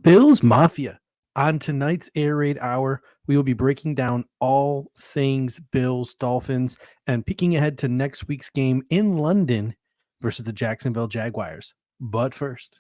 Bills Mafia. On tonight's Air Raid Hour, we will be breaking down all things Bills Dolphins and peeking ahead to next week's game in London versus the Jacksonville Jaguars. But first,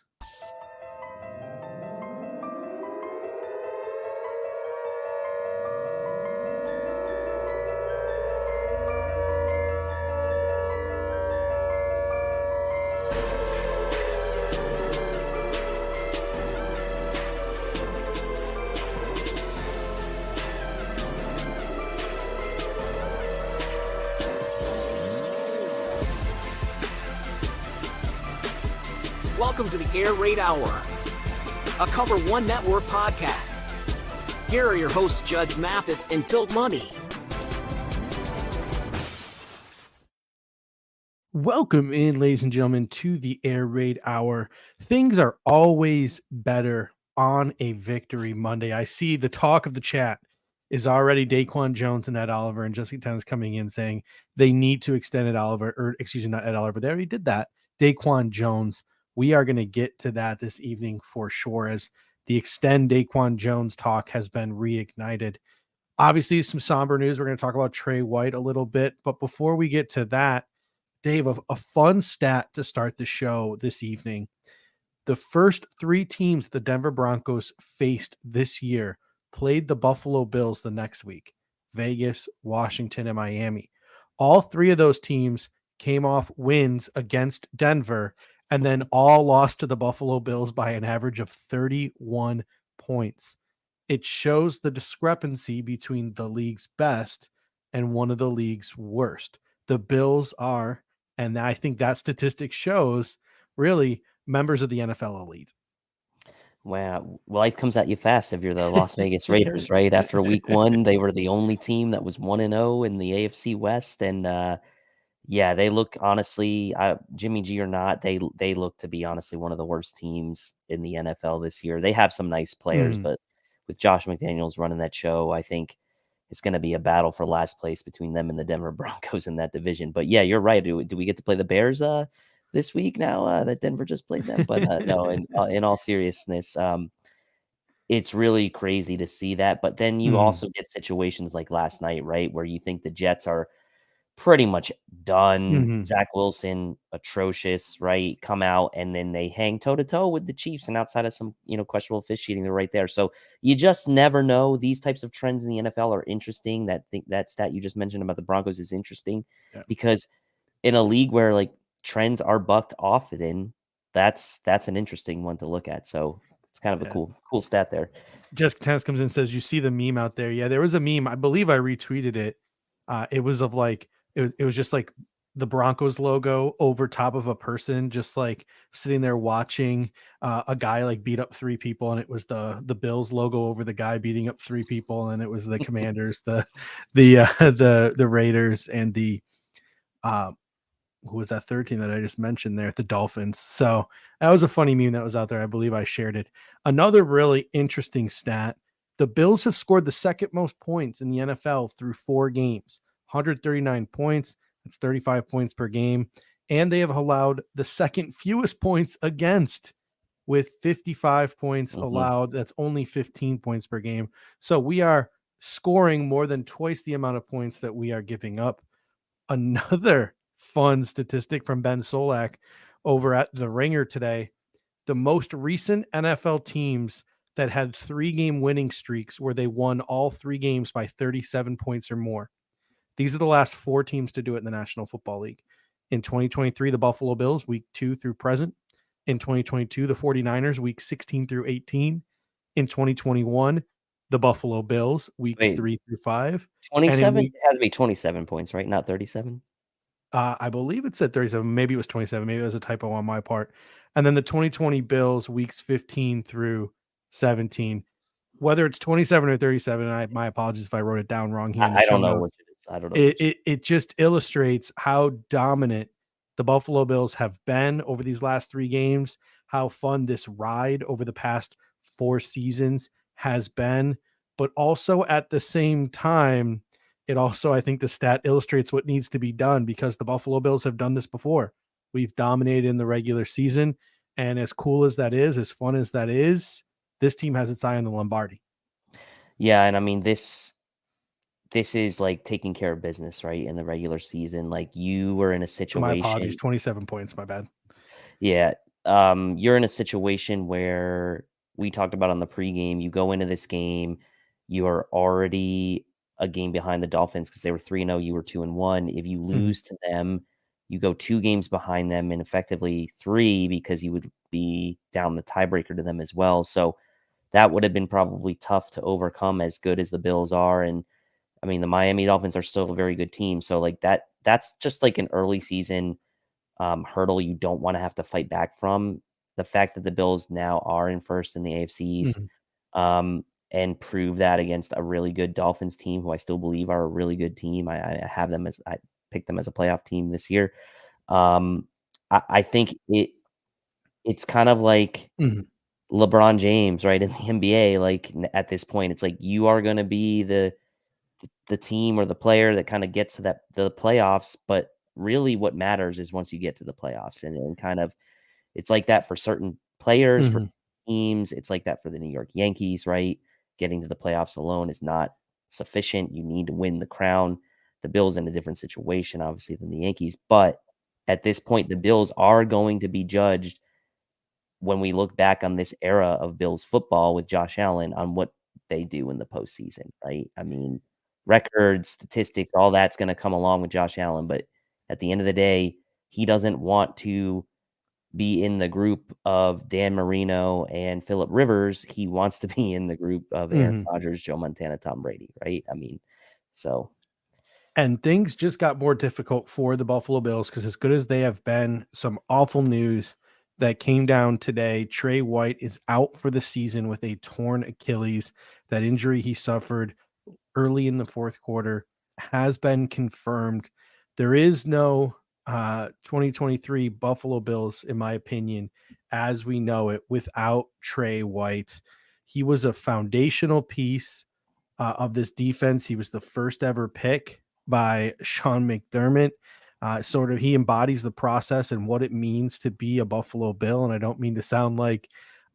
welcome to the Air Raid Hour, a Cover One Network podcast. Here are your hosts, Judge Mathis and Tilt Money. welcome in, ladies and gentlemen, to the Air Raid Hour. Things are always better on a victory Monday. I see the talk of the chat is already Daquan Jones and Ed Oliver, and Jessica Tennis coming in saying they need to extend Ed Oliver, or excuse me, not Ed Oliver. They already did that. Daquan Jones. We are going to get to that this evening for sure, as the extend Daquan Jones talk has been reignited. Obviously, some somber news. We're going to talk about Tre White a little bit. But before we get to that, Dave, a fun stat to start the show this evening. The first three teams the Denver Broncos faced this year played the Buffalo Bills the next week: Vegas, Washington, and Miami. All three of those teams came off wins against Denver, and then all lost to the Buffalo Bills by an average of 31 points. It shows the discrepancy between the league's best and one of the league's worst. The Bills are, and I think that statistic shows, really members of the NFL elite. Wow. Life comes at you fast if you're the Las Vegas Raiders, right? After week one, they were the only team that was 1-0 in the AFC West. And yeah, they look, honestly, Jimmy G or not, they look to be honestly one of the worst teams in the NFL this year. They have some nice players, but with Josh McDaniels running that show, I think it's going to be a battle for last place between them and the Denver Broncos in that division. But yeah, you're right. Do we get to play the Bears this week now that Denver just played them? But no, in all seriousness, it's really crazy to see that. But then you also get situations like last night, right, where you think the Jets are pretty much done. Zach Wilson, atrocious, right? Come out and then they hang toe to toe with the Chiefs, and outside of some, questionable officiating, they're right there. So you just never know. These types of trends in the NFL are interesting. That stat you just mentioned about the Broncos is interesting because in a league where like trends are bucked often, that's an interesting one to look at. So it's kind of a cool stat there. Jessica Tennis comes in and says, you see the meme out there? Yeah, there was a meme. I believe I retweeted it. It was of like, it was just like the Broncos logo over top of a person, just like sitting there watching a guy like beat up three people. And it was the Bills logo over the guy beating up three people. And it was the Commanders, the Raiders, and the, who was that third team that I just mentioned there? The Dolphins. So that was a funny meme that was out there. I believe I shared it. Another really interesting stat: the Bills have scored the second most points in the NFL through 4 games, 139 points. That's 35 points per game. And they have allowed the second fewest points against, with 55 points allowed. That's only 15 points per game. So we are scoring more than twice the amount of points that we are giving up. Another fun statistic from Ben Solak over at The Ringer today: the most recent NFL teams that had 3-game winning streaks where they won all 3 games by 37 points or more. These are the last 4 teams to do it in the National Football League. In 2023, the Buffalo Bills, week 2 through present. In 2022, the 49ers, week 16 through 18. In 2021, the Buffalo Bills, weeks 3 through 5. 27? It has to be 27 points, right? Not 37? I believe it said 37. Maybe it was 27. Maybe it was a typo on my part. And then the 2020 Bills, weeks 15 through 17. Whether it's 27 or 37, my apologies if I wrote it down wrong here. I don't know which it is. I don't know. It just illustrates how dominant the Buffalo Bills have been over these last 3 games, how fun this ride over the past 4 seasons has been. But also at the same time, it also, I think the stat illustrates what needs to be done, because the Buffalo Bills have done this before. We've dominated in the regular season. And as cool as that is, as fun as that is, this team has its eye on the Lombardi. Yeah, and I mean this is like taking care of business, right? In the regular season, like you were in a My apologies, situation. 27 points, my bad. Yeah, you're in a situation where we talked about on the pregame. You go into this game, you are already a game behind the Dolphins because they were 3-0. You were 2-1. If you lose to them, you go 2 games behind them, and effectively 3 because you would be down the tiebreaker to them as well. So that would have been probably tough to overcome, as good as the Bills are. And I mean, the Miami Dolphins are still a very good team. So like that's just like an early season hurdle you don't want to have to fight back from. The fact that the Bills now are in first in the AFC East, Mhm. and prove that against a really good Dolphins team, who I still believe are a really good team. I have them as, I picked them as a playoff team this year. I think it's kind of like Mhm. LeBron James, right, in the NBA. Like at this point, it's like you are going to be the team or the player that kind of gets to the playoffs, but really what matters is once you get to the playoffs, and kind of it's like that for certain players, for Mhm. teams. It's like that for the New York Yankees, right? Getting to the playoffs alone is not sufficient. You need to win the crown. The Bills in a different situation, obviously, than the Yankees, but at this point, the Bills are going to be judged when we look back on this era of Bills football with Josh Allen on what they do in the postseason, right? I mean, records, statistics, all that's going to come along with Josh Allen, but at the end of the day, he doesn't want to be in the group of Dan Marino and Philip Rivers. He wants to be in the group of Aaron Mhm. Rodgers, Joe Montana, Tom Brady, right? I mean, so And things just got more difficult for the Buffalo Bills because, as good as they have been, some awful news that came down today. Tre White is out for the season with a torn Achilles. That injury he suffered early in the fourth quarter has been confirmed. There is no 2023 Buffalo Bills, in my opinion, as we know it, without Tre White. He was a foundational piece of this defense. He was the first ever pick by Sean McDermott. Sort of, he embodies the process and what it means to be a Buffalo Bill. And I don't mean to sound like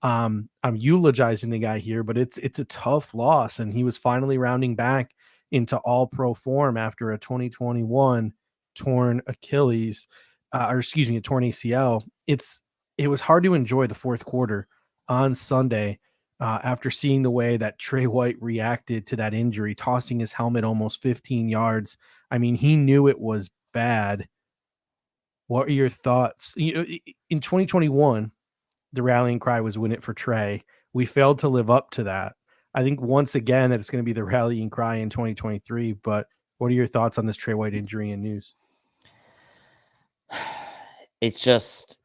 I'm eulogizing the guy here, but it's a tough loss. And he was finally rounding back into all pro form after a 2021 torn Achilles, or excuse me, a torn ACL. It was hard to enjoy the fourth quarter on Sunday after seeing the way that Tre White reacted to that injury, tossing his helmet almost 15 yards. I mean, he knew it was bad. What are your thoughts? You know, in 2021, the rallying cry was "Win it for Trey." We failed to live up to that. I think once again that it's going to be the rallying cry in 2023. But what are your thoughts on this Tre White injury and news? it's just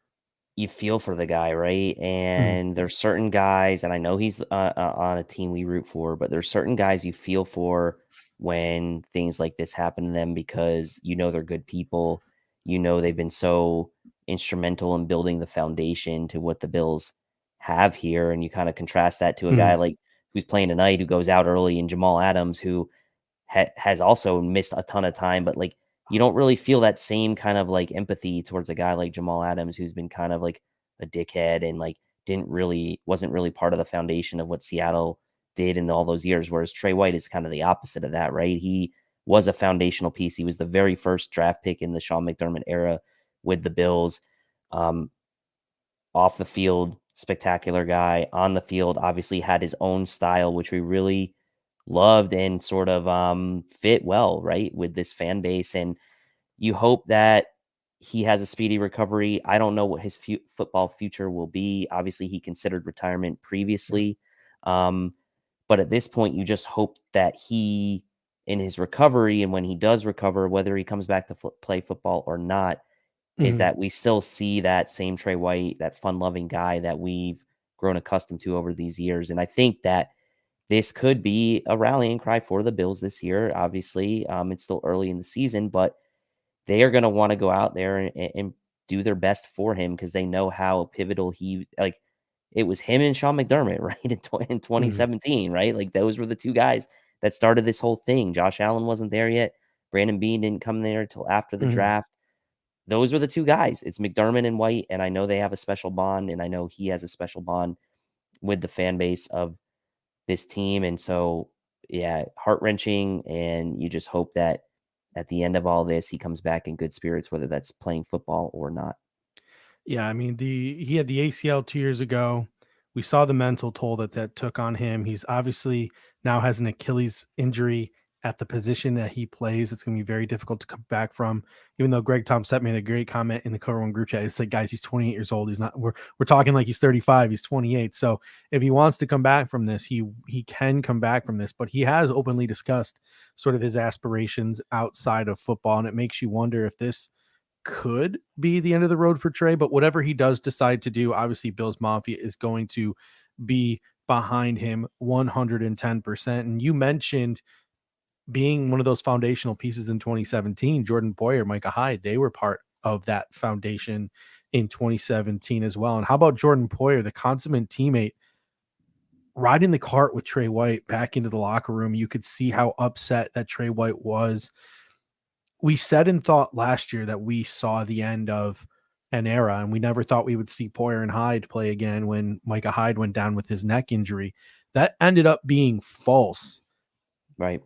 you feel for the guy, right? Mhm. And there's certain guys, and I know he's on a team we root for, but there's certain guys you feel for when things like this happen to them because you know they're good people. You know they've been so instrumental in building the foundation to what the Bills have here, and you kind of contrast that to a guy Mhm. like who's playing tonight who goes out early, and Jamal Adams, who has also missed a ton of time, but like you don't really feel that same kind of like empathy towards a guy like Jamal Adams, who's been kind of like a dickhead and like wasn't really part of the foundation of what Seattle did in all those years. Whereas Tre White is kind of the opposite of that, right? He was a foundational piece. He was the very first draft pick in the Sean McDermott era with the Bills. Um, Off the field, spectacular guy. On the field, obviously had his own style, which we really loved and sort of fit well, right, with this fan base. And you hope that he has a speedy recovery. I don't know what his football future will be. Obviously, he considered retirement previously. Um, but at this point, you just hope that he, in his recovery, and when he does recover, whether he comes back to play football or not, is Mhm. that we still see that same Tre White, that fun-loving guy that we've grown accustomed to over these years. And I think that this could be a rallying cry for the Bills this year. Obviously, it's still early in the season, but they are going to want to go out there and do their best for him because they know how pivotal it was him and Sean McDermott, right? In Mhm. 2017, right? Like those were the two guys that started this whole thing. Josh Allen wasn't there yet. Brandon Beane didn't come there until after the Mhm. draft. Those were the two guys. It's McDermott and White, and I know they have a special bond, and I know he has a special bond with the fan base of this team. And so, yeah, heart-wrenching. And you just hope that at the end of all this, he comes back in good spirits, whether that's playing football or not. Yeah, I mean, he had the ACL 2 years ago. We saw the mental toll that took on him. He's obviously now has an Achilles injury at the position that he plays. It's going to be very difficult to come back from. Even though Greg Thompson made a great comment in the Cover One group chat, it's like, guys, he's 28 years old. He's not. We're talking like he's 35. He's 28. So if he wants to come back from this, he can come back from this. But he has openly discussed sort of his aspirations outside of football, and it makes you wonder if this could be the end of the road for Tre. But whatever he does decide to do, obviously Bills Mafia is going to be behind him 110%. And you mentioned being one of those foundational pieces in 2017, Jordan Boyer, Micah Hyde, they were part of that foundation in 2017 as well. And how about Jordan Poyer, the consummate teammate, riding the cart with Tre White back into the locker room? You could see how upset that Tre White was. We said and thought last year that we saw the end of an era, and we never thought we would see Poyer and Hyde play again when Micah Hyde went down with his neck injury. That ended up being false. Right.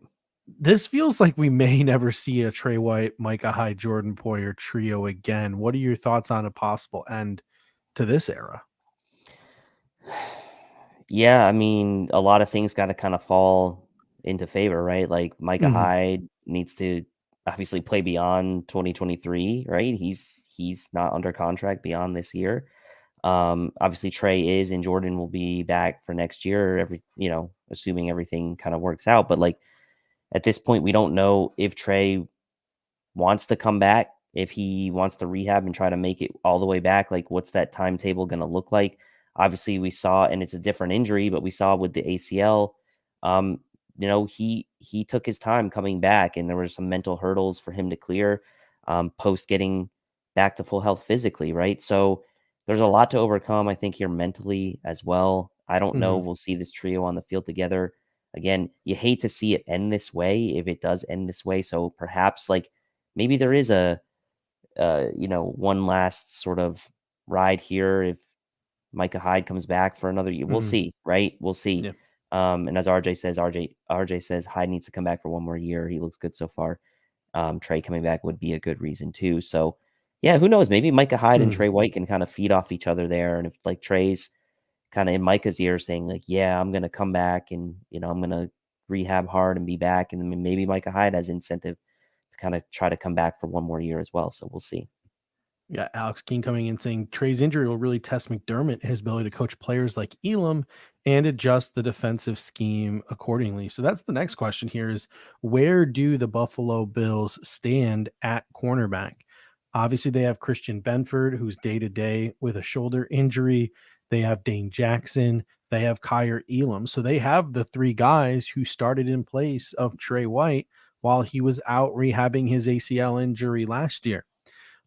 This feels like we may never see a Tre White, Micah Hyde, Jordan Poyer trio again. What are your thoughts on a possible end to this era? Yeah, I mean, a lot of things got to kind of fall into favor, right? Like Micah Hyde needs to obviously play beyond 2023, right? He's not under contract beyond this year. Obviously Tre is, and Jordan will be back for next year, assuming everything kind of works out. But like at this point, we don't know if Tre wants to come back, if he wants to rehab and try to make it all the way back. Like, what's that timetable going to look like? Obviously, we saw, and it's a different injury, but we saw with the ACL, he took his time coming back, and there were some mental hurdles for him to clear post getting back to full health physically, right? So there's a lot to overcome, I think, here mentally as well. I don't know. We'll see this trio on the field together. Again, you hate to see it end this way if it does end this way. So perhaps like maybe there is a one last sort of ride here if Micah Hyde comes back for another year. We'll see, right? We'll see. Yeah. And as RJ says Hyde needs to come back for one more year. He looks good so far. Tre coming back would be a good reason too. So yeah, who knows? Maybe Micah Hyde and Tre White can kind of feed off each other there. And if like Tre's kind of in Micah's ear saying like, yeah, I'm going to come back and, I'm going to rehab hard and be back. And then maybe Micah Hyde has incentive to kind of try to come back for one more year as well. So we'll see. Yeah, Alex King coming in saying Tre's injury will really test McDermott, his ability to coach players like Elam and adjust the defensive scheme accordingly. So that's the next question here is, where do the Buffalo Bills stand at cornerback? Obviously, they have Christian Benford, who's day-to-day with a shoulder injury. They have Dane Jackson. They have Kyer Elam. So they have the three guys who started in place of Tre White while he was out rehabbing his ACL injury last year.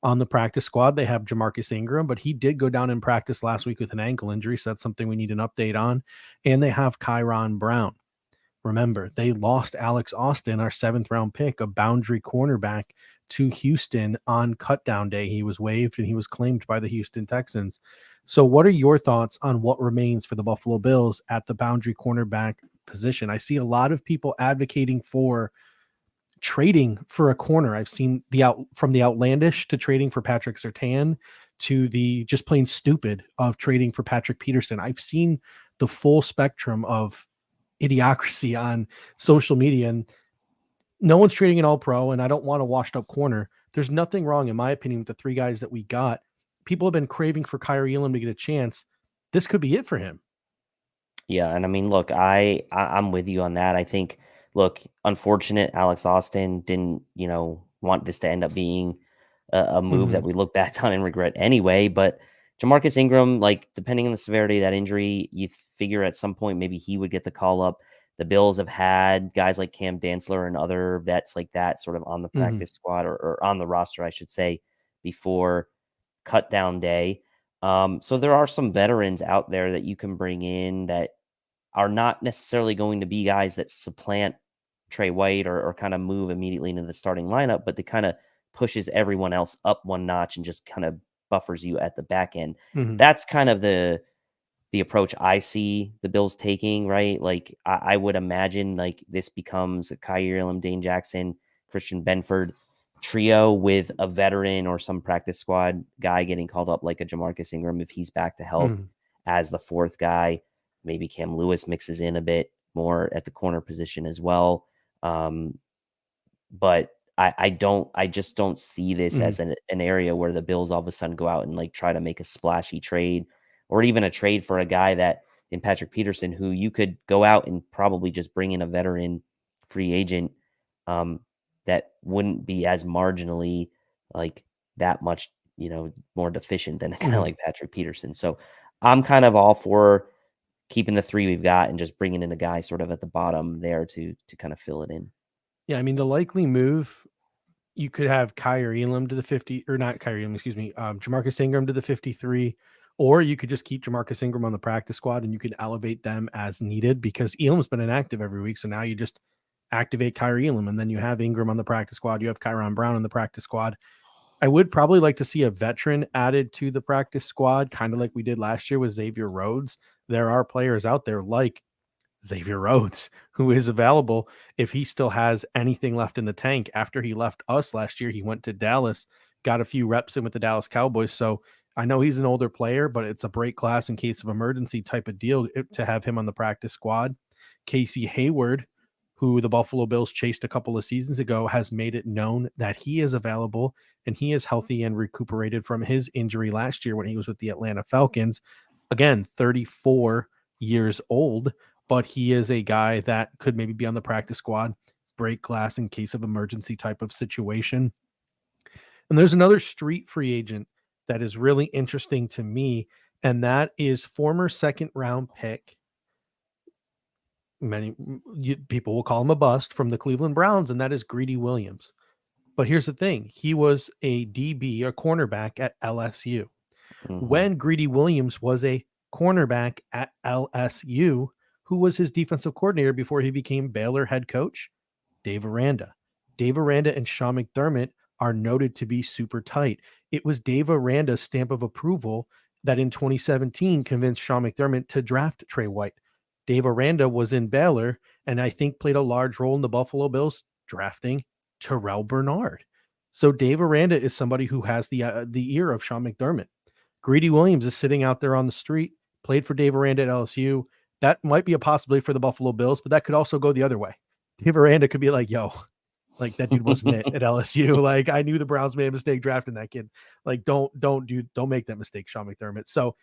On the practice squad, they have Jamarcus Ingram, but he did go down in practice last week with an ankle injury, so that's something we need an update on. And they have Kyron Brown. Remember, they lost Alex Austin, our 7th-round pick, a boundary cornerback, to Houston on cutdown day. He was waived and he was claimed by the Houston Texans. So what are your thoughts on what remains for the Buffalo Bills at the boundary cornerback position? I see a lot of people advocating for trading for a corner. I've seen from the outlandish to trading for Patrick Surtain to the just plain stupid of trading for Patrick Peterson. I've seen the full spectrum of idiocracy on social media, and no one's trading an all-pro, and I don't want a washed up corner. There's nothing wrong, in my opinion, with the three guys that we got. People have been craving for Kyer Elam to get a chance. This could be it for him. Yeah, and I mean, look, I'm with you on that. I think, look, unfortunate Alex Austin didn't, want this to end up being a move that we look back on and regret anyway. But Jamarcus Ingram, like, depending on the severity of that injury, you figure at some point maybe he would get the call up. The Bills have had guys like Cam Dantzler and other vets like that sort of on the practice squad or on the roster, I should say, before cut down day. So there are some veterans out there that you can bring in that are not necessarily going to be guys that supplant Tre White or kind of move immediately into the starting lineup, but they kind of pushes everyone else up one notch and just kind of buffers you at the back end. That's kind of the the approach I see the Bills taking, right? Like I would imagine like this becomes a Kyrie Elam, Dane Jackson, Christian Benford trio with a veteran or some practice squad guy getting called up like a Jamarcus Ingram if he's back to health as the fourth guy. Maybe Cam Lewis mixes in a bit more at the corner position as well. But I just don't see this as an area where the Bills all of a sudden go out and like try to make a splashy trade or even a trade for a guy that in Patrick Peterson, who you could go out and probably just bring in a veteran free agent that wouldn't be as marginally like that much, more deficient than a guy like Patrick Peterson. So I'm kind of all for keeping the three we've got and just bringing in a guy sort of at the bottom there to kind of fill it in. Yeah, I mean, the likely move, you could have Kyrie Elam to the 50, or not Kyrie Elam, excuse me, Jamarcus Ingram to the 53, or you could just keep Jamarcus Ingram on the practice squad and you could elevate them as needed because Elam's been inactive every week. So now you just activate Kyrie Elam and then you have Ingram on the practice squad. You have Kyron Brown on the practice squad. I would probably like to see a veteran added to the practice squad, kind of like we did last year with Xavier Rhodes. There are players out there like Xavier Rhodes, who is available if he still has anything left in the tank. After he left us last year, he went to Dallas, got a few reps in with the Dallas Cowboys. So I know he's an older player, but it's a break glass in case of emergency type of deal to have him on the practice squad. Casey Hayward, who the Buffalo Bills chased a couple of seasons ago, has made it known that he is available and he is healthy and recuperated from his injury last year when he was with the Atlanta Falcons. Again, 34 years old, but he is a guy that could maybe be on the practice squad, break glass in case of emergency type of situation. And there's another street free agent that is really interesting to me, and that is former second round pick. Many people will call him a bust from the Cleveland Browns, and that is Greedy Williams. But here's the thing. He was a DB, a cornerback at LSU. When Greedy Williams was a cornerback at LSU, who was his defensive coordinator before he became Baylor head coach? Dave Aranda. Dave Aranda and Sean McDermott are noted to be super tight. It was Dave Aranda's stamp of approval that in 2017 convinced Sean McDermott to draft Tre White. Dave Aranda was in Baylor and I think played a large role in the Buffalo Bills drafting Terrell Bernard. So Dave Aranda is somebody who has the ear of Sean McDermott. Greedy Williams is sitting out there on the street, played for Dave Aranda at LSU. That might be a possibility for the Buffalo Bills, but that could also go the other way. Dave Aranda could be like, yo, like that dude wasn't it at LSU. Like I knew the Browns made a mistake drafting that kid. Like don't make that mistake, Sean McDermott. So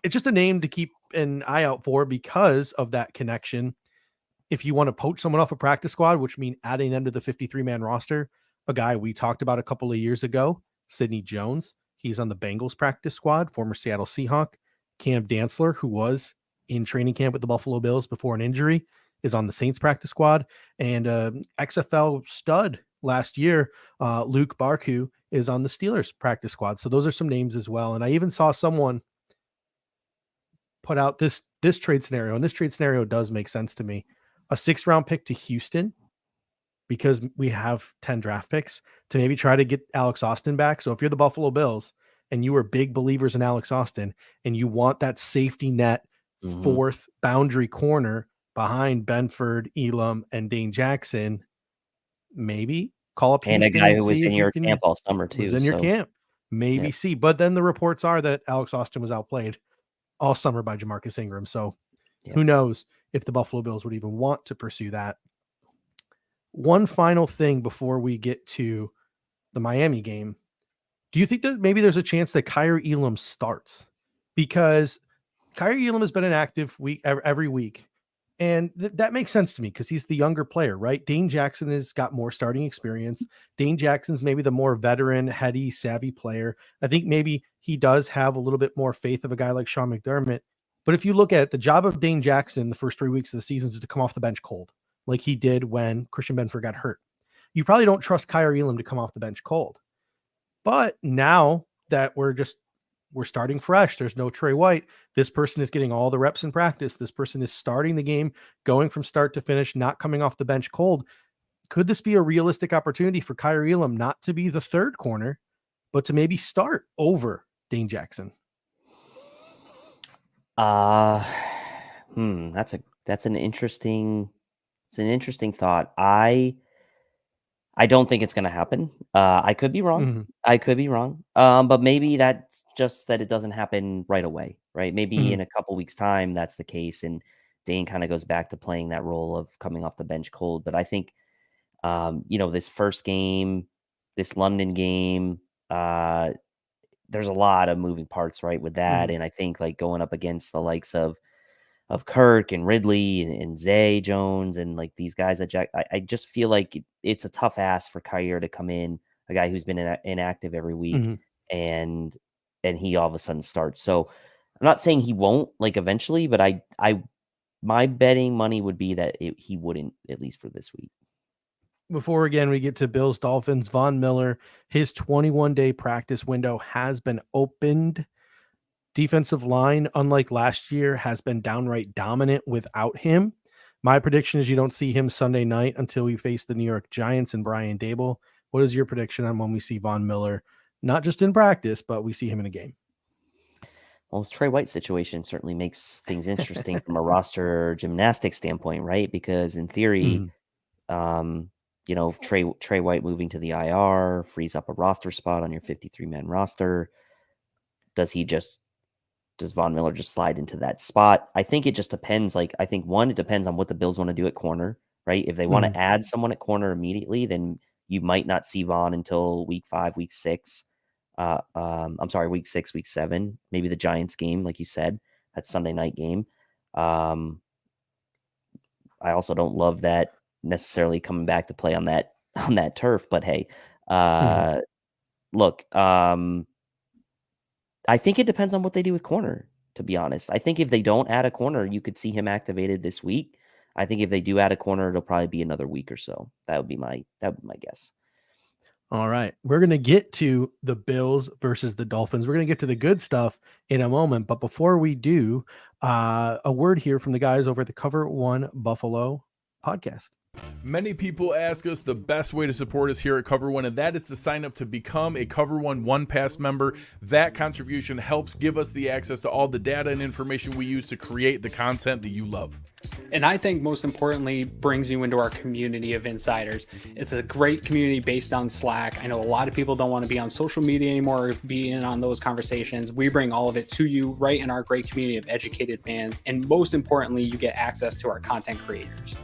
it's just a name to keep an eye out for because of that connection. If you want to poach someone off a practice squad, which means adding them to the 53-man roster, a guy we talked about a couple of years ago, Sidney Jones, he's on the Bengals practice squad, former Seattle Seahawk. Cam Dantzler, who was in training camp with the Buffalo Bills before an injury, is on the Saints practice squad. And XFL stud last year, Luke Barku, is on the Steelers practice squad. So those are some names as well. And I even saw someone put out this trade scenario, and this trade scenario does make sense to me. A 6th round pick to Houston, because we have 10 draft picks, to maybe try to get Alex Austin back. So if you're the Buffalo Bills and you were big believers in Alex Austin and you want that safety net 4th boundary corner behind Benford, Elam, and Dane Jackson, maybe call up and Houston a guy who was in your can, camp all summer too. Was in your camp, maybe see. But then the reports are that Alex Austin was outplayed all summer by Jamarcus Ingram. So who knows if the Buffalo Bills would even want to pursue that. One final thing before we get to the Miami game. Do you think that maybe there's a chance that Kyrie Elam starts? Because Kyrie Elam has been inactive every week. And that makes sense to me because he's the younger player, right? Dane Jackson has got more starting experience. Dane Jackson's maybe the more veteran, heady, savvy player. I think maybe he does have a little bit more faith of a guy like Sean McDermott. But if you look at it, the job of Dane Jackson the first 3 weeks of the season is to come off the bench cold, like he did when Christian Benford got hurt. You probably don't trust Kyrie Elam to come off the bench cold. But now that we're starting fresh, there's no Tre White. This person is getting all the reps in practice. This person is starting the game, going from start to finish, not coming off the bench cold. Could this be a realistic opportunity for Kyrie Elam not to be the 3rd corner, but to maybe start over Dane Jackson? Uh, that's an interesting thought. I don't think it's going to happen. I could be wrong. Mhm, I could be wrong. But maybe that's just that it doesn't happen right away, right? Maybe mhm, in a couple weeks' time that's the case, and Dane kind of goes back to playing that role of coming off the bench cold. But I think, this first game, this London game, there's a lot of moving parts, right, with that. mhm, And I think like going up against the likes of Kirk and Ridley and Zay Jones and like these guys that I just feel like it's a tough ask for Kyrie to come in, a guy who's been inactive every week, mhm. and he all of a sudden starts. So I'm not saying he won't like eventually, but I my betting money would be that he wouldn't, at least for this week. Before again we get to Bills Dolphins, Von Miller, his 21-day practice window has been opened. Defensive line, unlike last year, has been downright dominant without him. My prediction is you don't see him Sunday night until we face the New York Giants and Brian Dable. What is your prediction on when we see Von Miller, not just in practice, but we see him in a game? Well, his Tre White situation certainly makes things interesting from a roster gymnastics standpoint, right? Because in theory, Mhm, Um, Tre White moving to the IR frees up a roster spot on your 53-man roster. Does he just does Von Miller just slide into that spot? I think it just depends. Like, I think one, it depends on what the Bills want to do at corner, right? If they want mhm, to add someone at corner immediately, then you might not see Von until week 5, week 6. I'm sorry, week 6, week 7, maybe the Giants game, like you said, that Sunday night game. Um, I also don't love that necessarily coming back to play on that on that turf, but hey, mhm. uh, look, I think it depends on what they do with corner, to be honest. I think if they don't add a corner, you could see him activated this week. I think if they do add a corner, it'll probably be another week or so. That would be my guess. All right. We're going to get to the Bills versus the Dolphins. We're going to get to the good stuff in a moment. But before we do, a word here from the guys over at the Cover One Buffalo podcast. Many people ask us the best way to support us here at Cover One, and that is to sign up to become a Cover One Pass member. That contribution helps give us the access to all the data and information we use to create the content that you love. And I think most importantly, brings you into our community of insiders. It's a great community based on Slack. I know a lot of people don't want to be on social media anymore or be in on those conversations. We bring all of it to you right in our great community of educated fans. And most importantly, you get access to our content creators.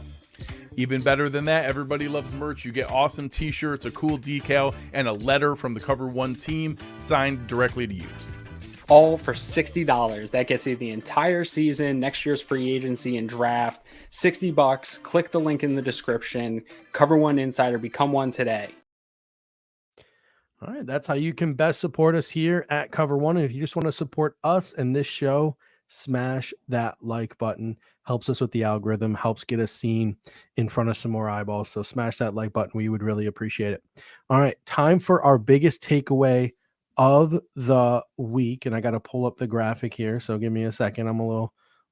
Even better than that, everybody loves merch. You get awesome t-shirts, a cool decal, and a letter from the Cover One team signed directly to you. All for $60. That gets you the entire season, next year's free agency and draft. $60. Click the link in the description. Cover One Insider. Become one today. All right. That's how you can best support us here at Cover One. And if you just want to support us and this show, smash that like button. Helps us with the algorithm, helps get us seen in front of some more eyeballs. So smash that like button. We would really appreciate it. All right. Time for our biggest takeaway of the week. And I got to pull up the graphic here. So give me a second. I'm a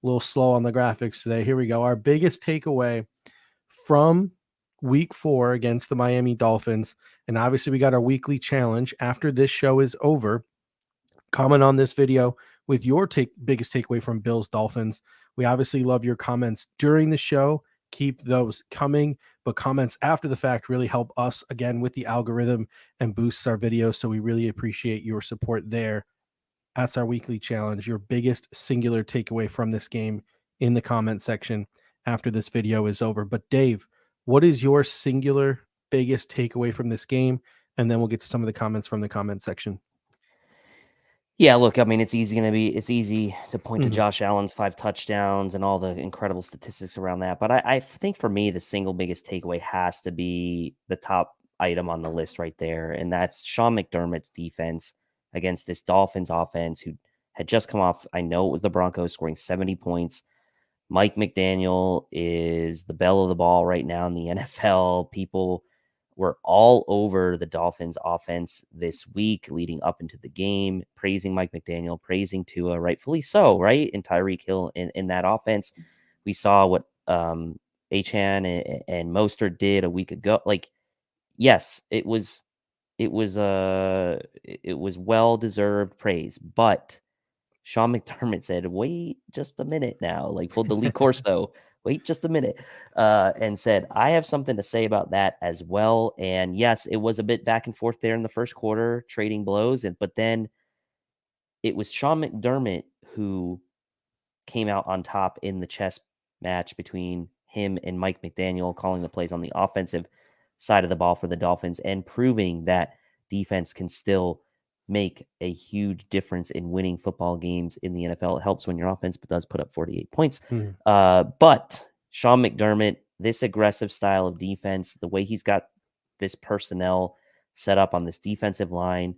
little slow on the graphics today. Here we go. Our biggest takeaway from week 4 against the Miami Dolphins. And obviously we got our weekly challenge. After this show is over, comment on this video with your biggest takeaway from Bills Dolphins. We obviously love your comments during the show. Keep those coming, but comments after the fact really help us again with the algorithm and boosts our videos. So we really appreciate your support there. That's our weekly challenge. Your biggest singular takeaway from this game in the comment section after this video is over. But Dave, what is your singular biggest takeaway from this game? And then we'll get to some of the comments from the comment section. Yeah, look, I mean, it's easy to point to Mhm. Josh Allen's 5 touchdowns and all the incredible statistics around that. But I think for me, the single biggest takeaway has to be the top item on the list right there. And that's Sean McDermott's defense against this Dolphins offense who had just come off, I know it was the Broncos scoring 70 points. Mike McDaniel is the belle of the ball right now in the NFL. People were all over the Dolphins offense this week leading up into the game, praising Mike McDaniel, praising Tua, rightfully so, right? And Tyreek Hill in that offense. We saw what Achan and Mostert did a week ago. Like, yes, it was well deserved praise, but Sean McDermott said, wait just a minute now, like pulled the Lee Corso, wait just a minute, and said, I have something to say about that as well. And yes, it was a bit back and forth there in the first quarter, trading blows. But then it was Sean McDermott who came out on top in the chess match between him and Mike McDaniel, calling the plays on the offensive side of the ball for the Dolphins and proving that defense can still make a huge difference in winning football games in the NFL. It helps when your offense does put up 48 points. But Sean McDermott, this aggressive style of defense, the way he's got this personnel set up on this defensive line,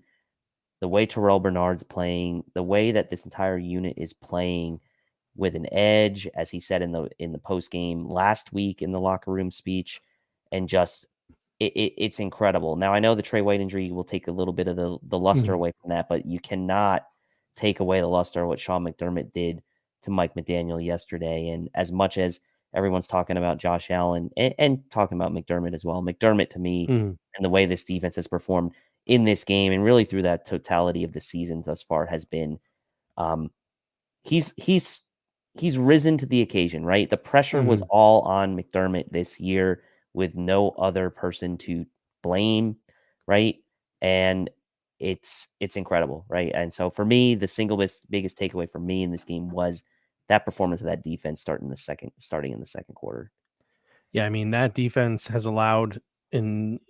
the way Terrell Bernard's playing, the way that this entire unit is playing with an edge, as he said in the post game last week in the locker room speech, and just it's incredible. Now I know the Tre White injury will take a little bit of the luster away from that, but you cannot take away the luster of what Sean McDermott did to Mike McDaniel yesterday. And as much as everyone's talking about Josh Allen and talking about McDermott as well, McDermott to me and the way this defense has performed in this game and really through that totality of the seasons thus far has been he's risen to the occasion, right? The pressure was all on McDermott this year with no other person to blame, right? And it's incredible, right? And so for me, the single biggest takeaway for me in this game was that performance of that defense starting in the second quarter. Yeah, I mean, that defense has allowed on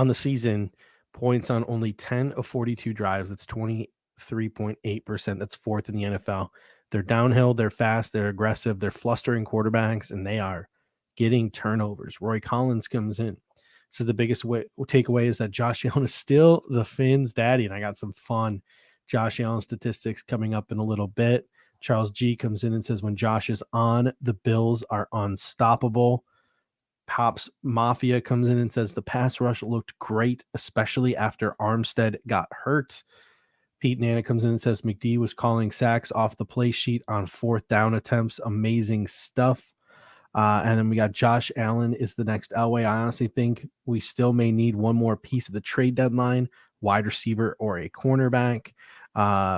the season points on only 10 of 42 drives. That's 23.8%. That's fourth in the NFL. They're downhill, they're fast, they're aggressive, they're flustering quarterbacks, and they are getting turnovers. Roy Collins comes in. Says the biggest takeaway is that Josh Allen is still the Finns' daddy, and I got some fun Josh Allen statistics coming up in a little bit. Charles G comes in and says, when Josh is on, the Bills are unstoppable. Pops Mafia comes in and says the pass rush looked great, especially after Armstead got hurt. Pete Nana comes in and says McD was calling sacks off the play sheet on fourth down attempts. Amazing stuff. And then we got Josh Allen is the next Elway. I honestly think we still may need one more piece of the trade deadline, wide receiver or a cornerback.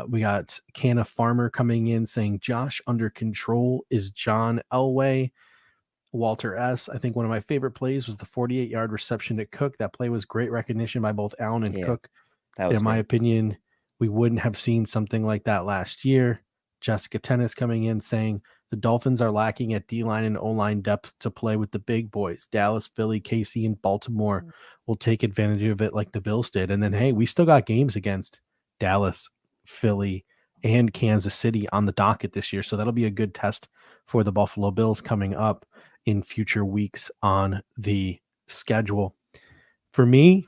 We got Canna Farmer coming in saying Josh under control is John Elway. Walter S. I think one of my favorite plays was the 48-yard reception to Cook. That play was great recognition by both Allen and Cook. In my opinion, we wouldn't have seen something like that last year. Jessica Tennis coming in saying the Dolphins are lacking at D-line and O-line depth to play with the big boys. Dallas, Philly, KC, and Baltimore will take advantage of it like the Bills did. And then, hey, we still got games against Dallas, Philly, and Kansas City on the docket this year. So that'll be a good test for the Buffalo Bills coming up in future weeks on the schedule. For me,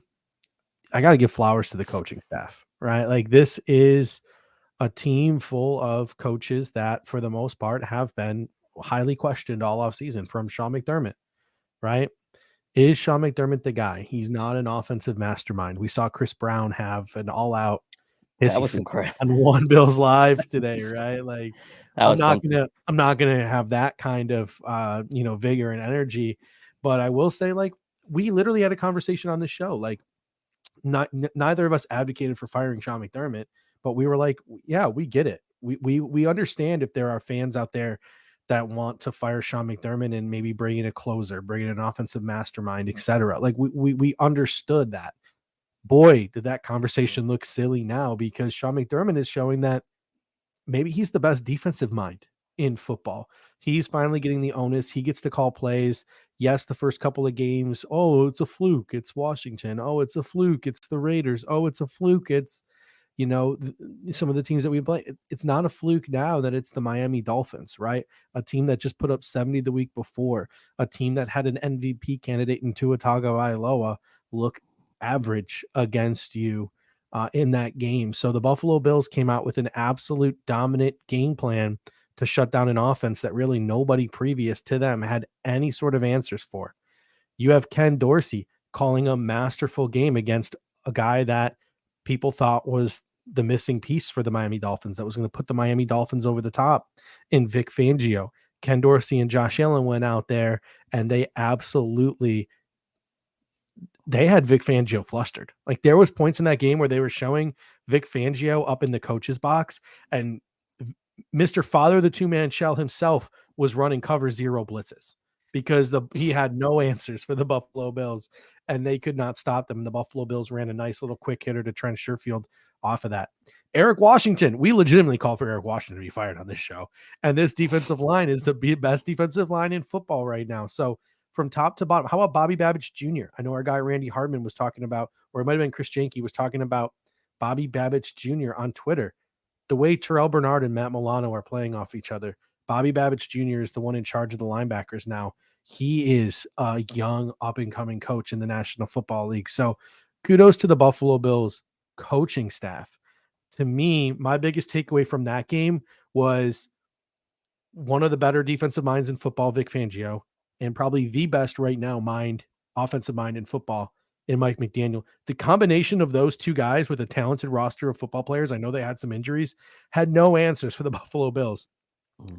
I got to give flowers to the coaching staff, right? Like, this is a team full of coaches that for the most part have been highly questioned all offseason, from Sean McDermott, right? Is Sean McDermott the guy? He's not an offensive mastermind. We saw Chris Brown have an all-out That was incredible on One Bills Live today, right? Like, I'm not gonna have that kind of vigor and energy, but I will say, like, we literally had a conversation on this show. Like, neither of us advocated for firing Sean McDermott, but we were like, yeah, we get it. We understand if there are fans out there that want to fire Sean McDermott and maybe bring in a closer, bring in an offensive mastermind, etc. Like, we understood that. Boy, did that conversation look silly now, because Sean McDermott is showing that maybe he's the best defensive mind in football. He's finally getting the onus. He gets to call plays. Yes, the first couple of games, oh, it's a fluke. It's Washington. Oh, it's a fluke. It's the Raiders. Oh, it's a fluke. It's, some of the teams that we play. It's not a fluke now that it's the Miami Dolphins, right? A team that just put up 70 the week before, a team that had an MVP candidate in Tua Tagovailoa look average against you in that game. So the Buffalo Bills came out with an absolute dominant game plan to shut down an offense that really nobody previous to them had any sort of answers for. You have Ken Dorsey calling a masterful game against a guy that people thought was the missing piece for the Miami Dolphins, that was going to put the Miami Dolphins over the top in Vic Fangio. Ken Dorsey and Josh Allen went out there and they had Vic Fangio flustered. Like, there was points in that game where they were showing Vic Fangio up in the coach's box, and Mr. Father, the two-man shell himself, was running cover zero blitzes because he had no answers for the Buffalo Bills, and they could not stop them. And the Buffalo Bills ran a nice little quick hitter to Trent Sherfield off of that. Eric Washington, we legitimately call for Eric Washington to be fired on this show. And this defensive line is the best defensive line in football right now. So from top to bottom, how about Bobby Babbage Jr.? I know our guy Randy Hardman was talking about, or it might have been Chris Janke was talking about Bobby Babbage Jr. on Twitter. The way Terrell Bernard and Matt Milano are playing off each other. Bobby Babbage Jr. is the one in charge of the linebackers now. He is a young up-and-coming coach in the National Football League. So kudos to the Buffalo Bills coaching staff. To me, my biggest takeaway from that game was one of the better defensive minds in football, Vic Fangio, and probably the best right now offensive mind in football in Mike McDaniel. The combination of those two guys with a talented roster of football players, I know they had some injuries, had no answers for the Buffalo Bills.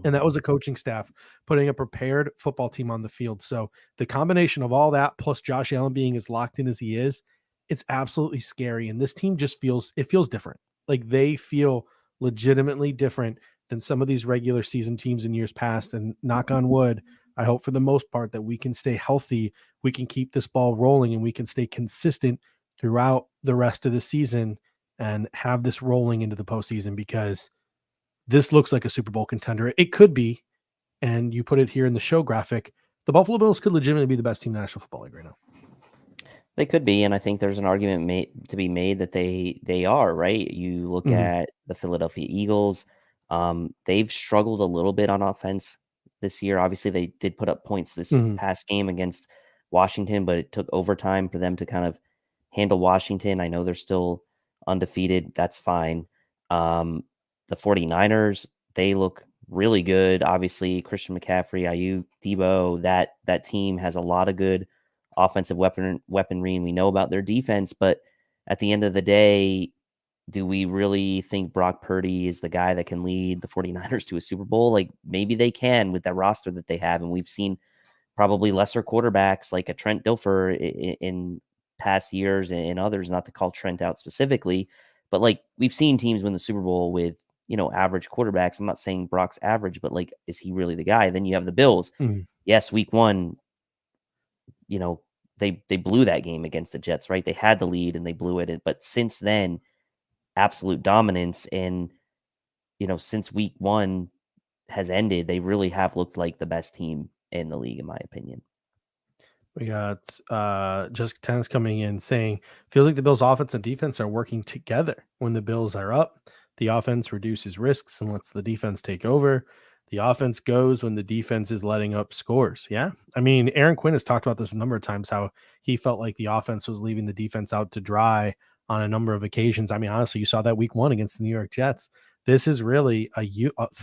And that was a coaching staff putting a prepared football team on the field. So the combination of all that plus Josh Allen being as locked in as he is, it's absolutely scary. And this team just feels different. Like they feel legitimately different than some of these regular season teams in years past. And knock on wood, I hope for the most part that we can stay healthy. We can keep this ball rolling and we can stay consistent throughout the rest of the season and have this rolling into the postseason, because this looks like a Super Bowl contender. It could be. And you put it here in the show graphic. The Buffalo Bills could legitimately be the best team in the National Football League right now. They could be, and I think there's an argument to be made that they are, right? You look at the Philadelphia Eagles. They've struggled a little bit on offense this year. Obviously, they did put up points this past game against Washington, but it took overtime for them to kind of handle Washington. I know they're still undefeated. That's fine. The 49ers, they look really good. Obviously, Christian McCaffrey, Ayuk, Debo, that team has a lot of good offensive weaponry, and we know about their defense. But at the end of the day, do we really think Brock Purdy is the guy that can lead the 49ers to a Super Bowl? Like, maybe they can with that roster that they have. And we've seen probably lesser quarterbacks like a Trent Dilfer in past years and others, not to call Trent out specifically, but like we've seen teams win the Super Bowl with, average quarterbacks. I'm not saying Brock's average, but like, is he really the guy? Then you have the Bills. Yes, week one, they blew that game against the Jets, right? They had the lead and they blew it. But since then, absolute dominance. And, since week one has ended, they really have looked like the best team in the league, in my opinion. We got Jessica Tennis coming in saying, feels like the Bills offense and defense are working together. When the Bills are up, the offense reduces risks and lets the defense take over. The offense goes when the defense is letting up scores. Yeah. I mean, Aaron Quinn has talked about this a number of times, how he felt like the offense was leaving the defense out to dry on a number of occasions. I mean, honestly, you saw that week one against the New York Jets. This is really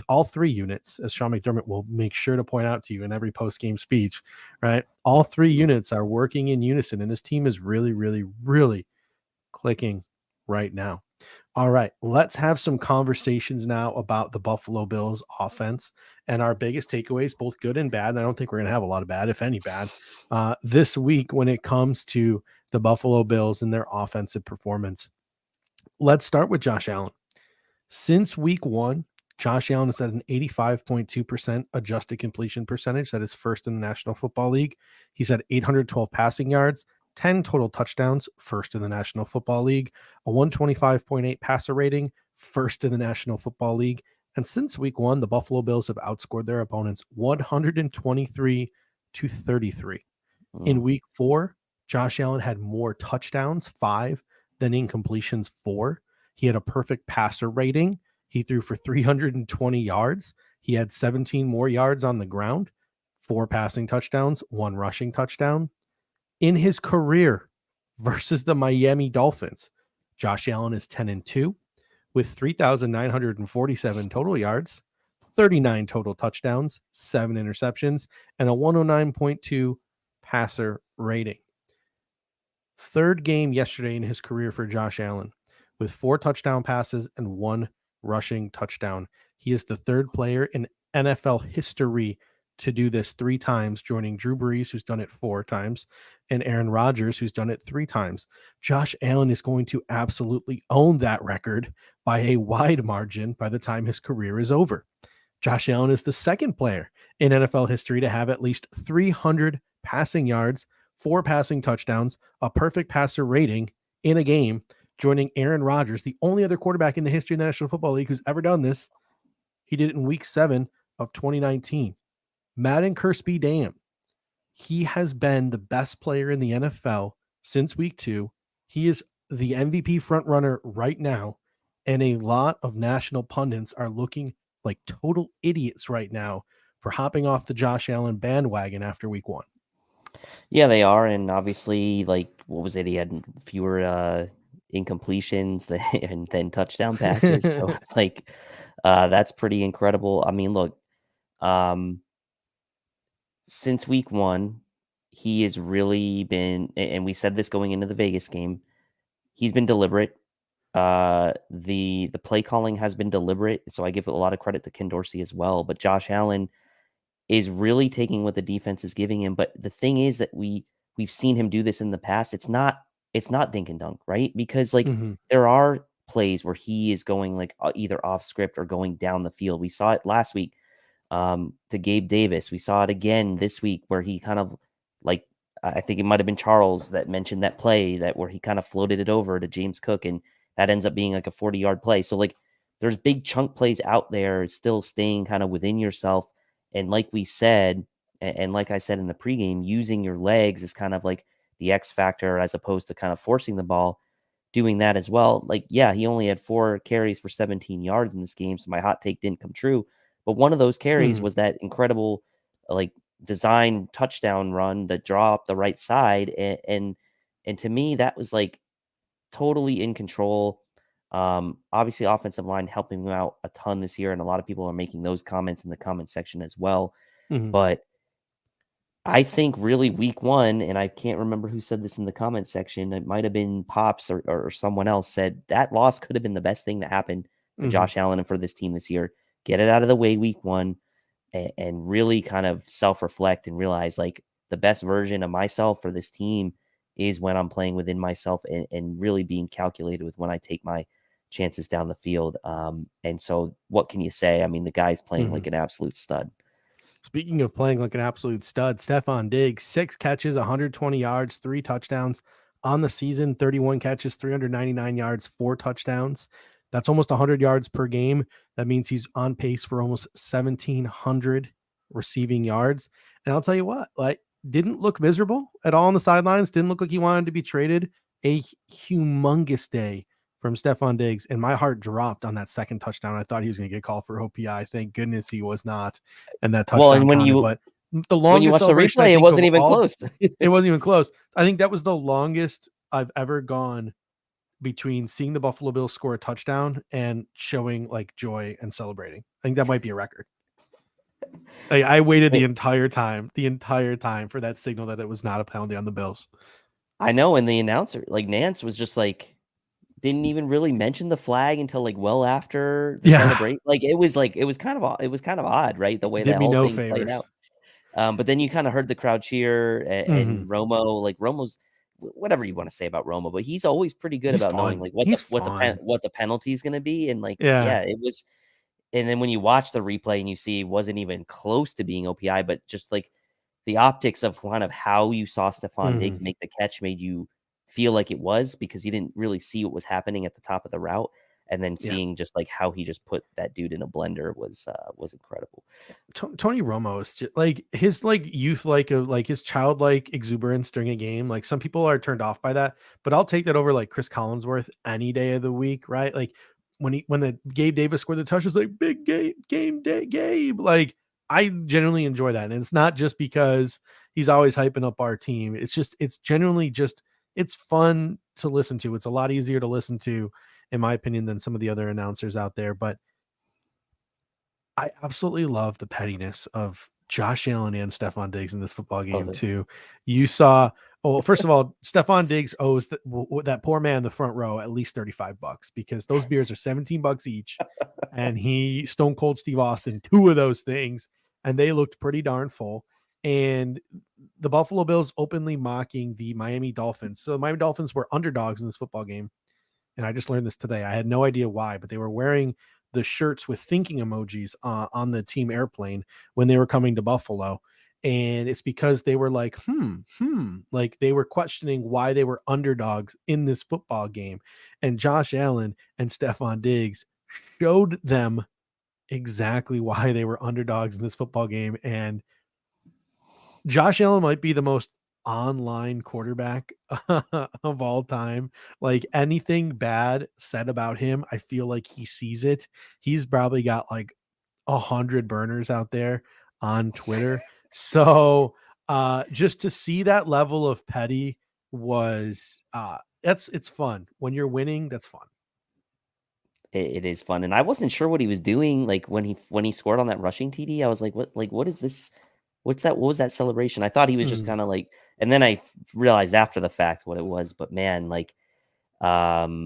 all three units, as Sean McDermott will make sure to point out to you in every post-game speech, right? All three units are working in unison, and this team is really, really, really clicking right now. All right, let's have some conversations now about the Buffalo Bills offense and our biggest takeaways, both good and bad. And I don't think we're going to have a lot of bad, if any bad, this week when it comes to the Buffalo Bills and their offensive performance. Let's start with Josh Allen. Since week one, Josh Allen is at an 85.2% adjusted completion percentage. That is first in the National Football League. He's at 812 passing yards, 10 total touchdowns, first in the National Football League, a 125.8 passer rating, first in the National Football League. And since week one, the Buffalo Bills have outscored their opponents 123-33. In week four, Josh Allen had more touchdowns, 5, than incompletions, 4. He had a perfect passer rating. He threw for 320 yards. He had 17 more yards on the ground, 4 passing touchdowns, 1 rushing touchdown. In his career versus the Miami Dolphins, Josh Allen is 10-2 with 3,947 total yards, 39 total touchdowns, 7 interceptions, and a 109.2 passer rating. Third game yesterday in his career for Josh Allen with 4 touchdown passes and 1 rushing touchdown. He is the third player in NFL history to do this 3 times, joining Drew Brees, who's done it 4 times, and Aaron Rodgers, who's done it 3 times. Josh Allen is going to absolutely own that record by a wide margin by the time his career is over. Josh Allen is the second player in NFL history to have at least 300 passing yards, 4 passing touchdowns, a perfect passer rating in a game, joining Aaron Rodgers, the only other quarterback in the history of the National Football League who's ever done this. He did it in week 7 of 2019. Madden curse be damned. He has been the best player in the NFL since week 2. He is the MVP frontrunner right now. And a lot of national pundits are looking like total idiots right now for hopping off the Josh Allen bandwagon after week 1. Yeah, they are. And obviously, like, what was it? He had fewer incompletions than touchdown passes. So it's like, that's pretty incredible. I mean, look, since week 1, he has really been, and we said this going into the Vegas game, he's been deliberate. The play calling has been deliberate. So I give a lot of credit to Ken Dorsey as well. But Josh Allen is really taking what the defense is giving him. But the thing is that we've seen him do this in the past. It's not dink and dunk, right? Because like there are plays where he is going like either off script or going down the field. We saw it last week to Gabe Davis. We saw it again this week where he kind of like, I think it might've been Charles that mentioned that play that where he kind of floated it over to James Cook, and that ends up being like a 40-yard play. So like there's big chunk plays out there still staying kind of within yourself. And like we said, and like I said in the pregame, using your legs is kind of like the X factor as opposed to kind of forcing the ball, doing that as well. Like, yeah, he only had 4 carries for 17 yards in this game. So my hot take didn't come true. But one of those carries was that incredible, like, design touchdown run to draw up the right side. And to me, that was like totally in control. Obviously offensive line helping him out a ton this year. And a lot of people are making those comments in the comment section as well. But I think really week 1, and I can't remember who said this in the comment section. It might've been Pops or someone else said that loss could have been the best thing that happened for Josh Allen and for this team this year. Get it out of the way week 1 and really kind of self-reflect and realize like the best version of myself for this team is when I'm playing within myself and really being calculated with when I take my chances down the field. And so what can you say? I mean, the guy's playing like an absolute stud. Speaking of playing like an absolute stud, Stefon Diggs, 6 catches, 120 yards, 3 touchdowns on the season, 31 catches, 399 yards, 4 touchdowns. That's almost 100 yards per game. That means he's on pace for almost 1,700 receiving yards. And I'll tell you what, like, didn't look miserable at all on the sidelines. Didn't look like he wanted to be traded. A humongous day from Stefon Diggs, and my heart dropped on that second touchdown. I thought he was going to get called for OPI. Thank goodness he was not. And that touchdown. Well, and when counted, you but the longest watch the replay, it wasn't even close. It wasn't even close. I think that was the longest I've ever gone between seeing the Buffalo Bills score a touchdown and showing like joy and celebrating. I think that might be a record. I waited the entire time for that signal that it was not a penalty on the Bills. I know. And the announcer, like Nance, was just like, didn't even really mention the flag until like well after the celebration. Like it was kind of odd, right? The way that whole thing played out. But then you kind of heard the crowd cheer and Romo, like Romo's, whatever you want to say about Romo, but he's always pretty good about knowing like what the penalty is going to be. And like, it was. And then when you watch the replay and you see it wasn't even close to being OPI, but just like the optics of kind of how you saw Stefon Diggs make the catch made you feel like it was, because you didn't really see what was happening at the top of the route. And then seeing just like how he just put that dude in a blender was incredible. Tony Romo is just like his like youth, like his childlike exuberance during a game. Like some people are turned off by that, but I'll take that over like Chris Collinsworth any day of the week, right? Like when the Gabe Davis scored the touch, it's like big game day Gabe. Like I genuinely enjoy that, and it's not just because he's always hyping up our team. It's genuinely just it's fun to listen to. It's a lot easier to listen to, in my opinion, than some of the other announcers out there. But I absolutely love the pettiness of Josh Allen and Stefon Diggs in this football game too. You saw, first of all, Stefon Diggs owes that poor man in the front row at least $35 because those beers are $17 each. And he stone cold Steve Austin 2 of those things. and they looked pretty darn full. And the Buffalo Bills openly mocking the Miami Dolphins. So the Miami Dolphins were underdogs in this football game. And I just learned this today. I had no idea why, but they were wearing the shirts with thinking emojis on the team airplane when they were coming to Buffalo. And it's because they were like, like they were questioning why they were underdogs in this football game. And Josh Allen and Stefon Diggs showed them exactly why they were underdogs in this football game. And Josh Allen might be the most online quarterback of all time. Like anything bad said about him, I feel like he sees it. He's probably got like 100 burners out there on Twitter. So just to see that level of petty was it's fun. When you're winning, that's fun. It is fun, and I wasn't sure what he was doing. Like when he scored on that rushing TD, I was like, what is this? What's that? What was that celebration? I thought he was just kind of like, and then I realized after the fact what it was. But man, like, not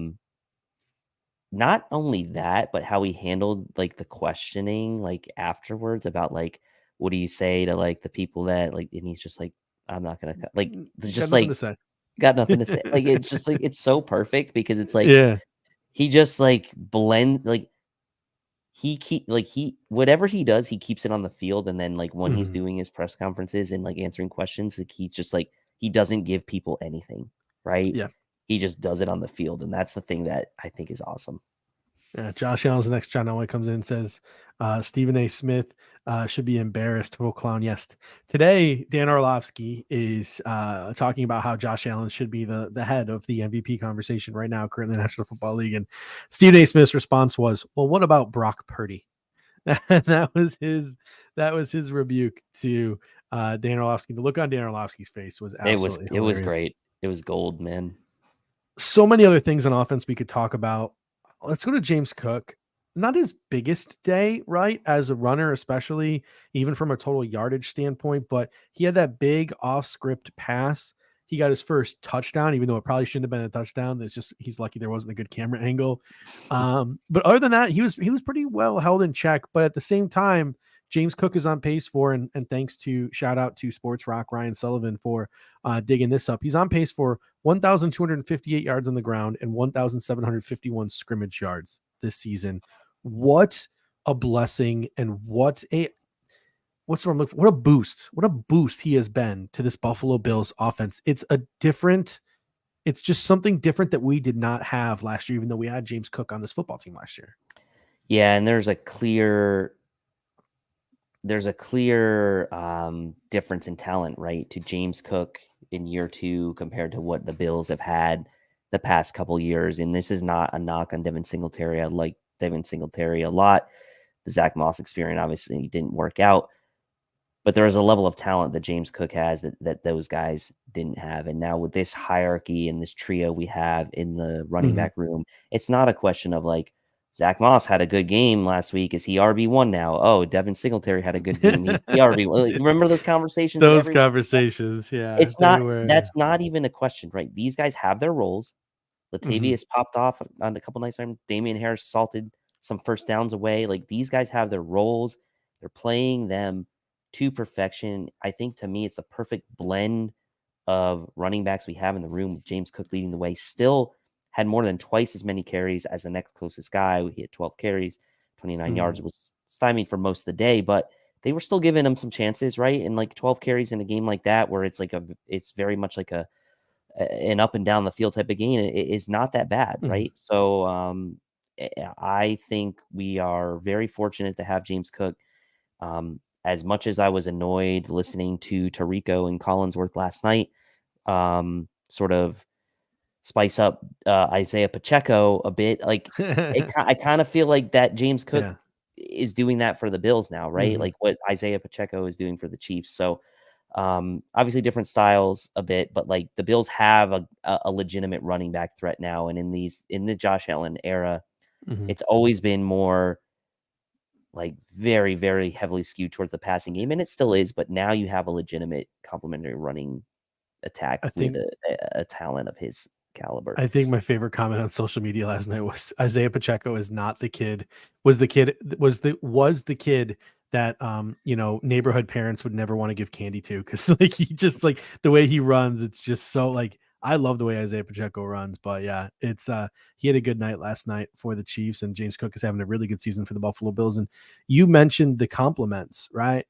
only that, but how he handled like the questioning, like afterwards about like, what do you say to like the people that like, and he's just like, I'm not gonna like, just like got nothing to say. Like it's just like it's so perfect because it's like, yeah. He just like like he whatever he does, he keeps it on the field, and then like when he's doing his press conferences and like answering questions, like he's just like he doesn't give people anything, right? Yeah. He just does it on the field, and that's the thing that I think is awesome. Yeah, Josh Allen's the next. John Elway comes in and says Stephen A. Smith should be embarrassed. Total clown. Yes. Today, Dan Orlovsky is talking about how Josh Allen should be the head of the MVP conversation right now, currently in the National Football League. And Stephen A. Smith's response was, "Well, what about Brock Purdy?" that was his rebuke to Dan Orlovsky. The look on Dan Orlovsky's face was absolutely it was great. It was gold, man. So many other things on offense we could talk about. Let's go to James Cook. Not his biggest day, right? As a runner, especially even from a total yardage standpoint, but he had that big off script pass. He got his first touchdown, even though it probably shouldn't have been a touchdown. It's just, he's lucky there wasn't a good camera angle. But other than that, he was pretty well held in check, but at the same time, James Cook is on pace for, and thanks to shout out to Sports Rock Ryan Sullivan for digging this up. He's on pace for 1,258 yards on the ground and 1,751 scrimmage yards this season. What a blessing, and what a boost he has been to this Buffalo Bills offense. It's just something different that we did not have last year, even though we had James Cook on this football team last year. Yeah, and there's a clear difference in talent, right? To James Cook in year 2 compared to what the Bills have had the past couple years. And this is not a knock on Devin Singletary. I like Devin Singletary a lot. The Zach Moss experience obviously didn't work out, but there is a level of talent that James Cook has that those guys didn't have. And now with this hierarchy and this trio we have in the running back room, it's not a question of like, Zach Moss had a good game last week. Is he RB1 now? Oh, Devin Singletary had a good game. He's the RB1. Like, remember those conversations? Yeah. It's not, that's not even a question, right? These guys have their roles. Latavius popped off on a couple nights. Damian Harris salted some first downs away. Like these guys have their roles. They're playing them to perfection. I think to me, it's a perfect blend of running backs we have in the room with James Cook leading the way. Still had more than twice as many carries as the next closest guy. He had 12 carries, 29 yards, was stymied for most of the day, but they were still giving him some chances, right? And like 12 carries in a game like that, where it's like it's very much like an up and down the field type of game, it is not that bad, right? So I think we are very fortunate to have James Cook. As much as I was annoyed listening to Tarico and Collinsworth last night, sort of spice up Isaiah Pacheco a bit. Like I kind of feel like that James Cook is doing that for the Bills now, right? Like what Isaiah Pacheco is doing for the Chiefs. So obviously different styles a bit, but like the Bills have a legitimate running back threat now. And in the Josh Allen era, it's always been more like very, very heavily skewed towards the passing game. And it still is, but now you have a legitimate complementary running attack with a talent of his caliber. I think my favorite comment on social media last night was Isaiah Pacheco is not the kid, was the kid that neighborhood parents would never want to give candy to, because like he just like the way he runs, it's just so like I love the way Isaiah Pacheco runs. But yeah, it's he had a good night last night for the Chiefs, and James Cook is having a really good season for the Buffalo Bills. And you mentioned the compliments, right?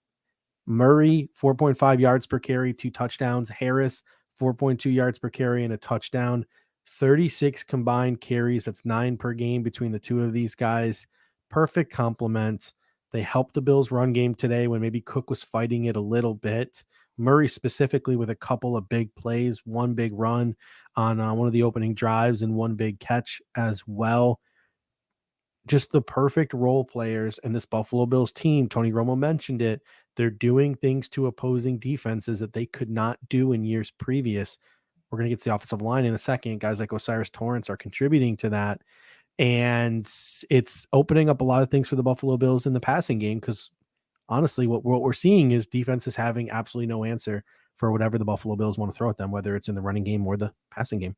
Murray, 4.5 yards per carry, 2 touchdowns. Harris, 4.2 yards per carry and a touchdown. 36 combined carries. That's 9 per game between the two of these guys. Perfect complement. They helped the Bills run game today when maybe Cook was fighting it a little bit. Murray specifically with a couple of big plays, one big run on one of the opening drives and one big catch as well. Just the perfect role players. And this Buffalo Bills team, Tony Romo mentioned it, they're doing things to opposing defenses that they could not do in years previous. We're going to get to the offensive line in a second. Guys like Osiris Torrance are contributing to that. And it's opening up a lot of things for the Buffalo Bills in the passing game, because honestly, what we're seeing is defenses having absolutely no answer for whatever the Buffalo Bills want to throw at them, whether it's in the running game or the passing game.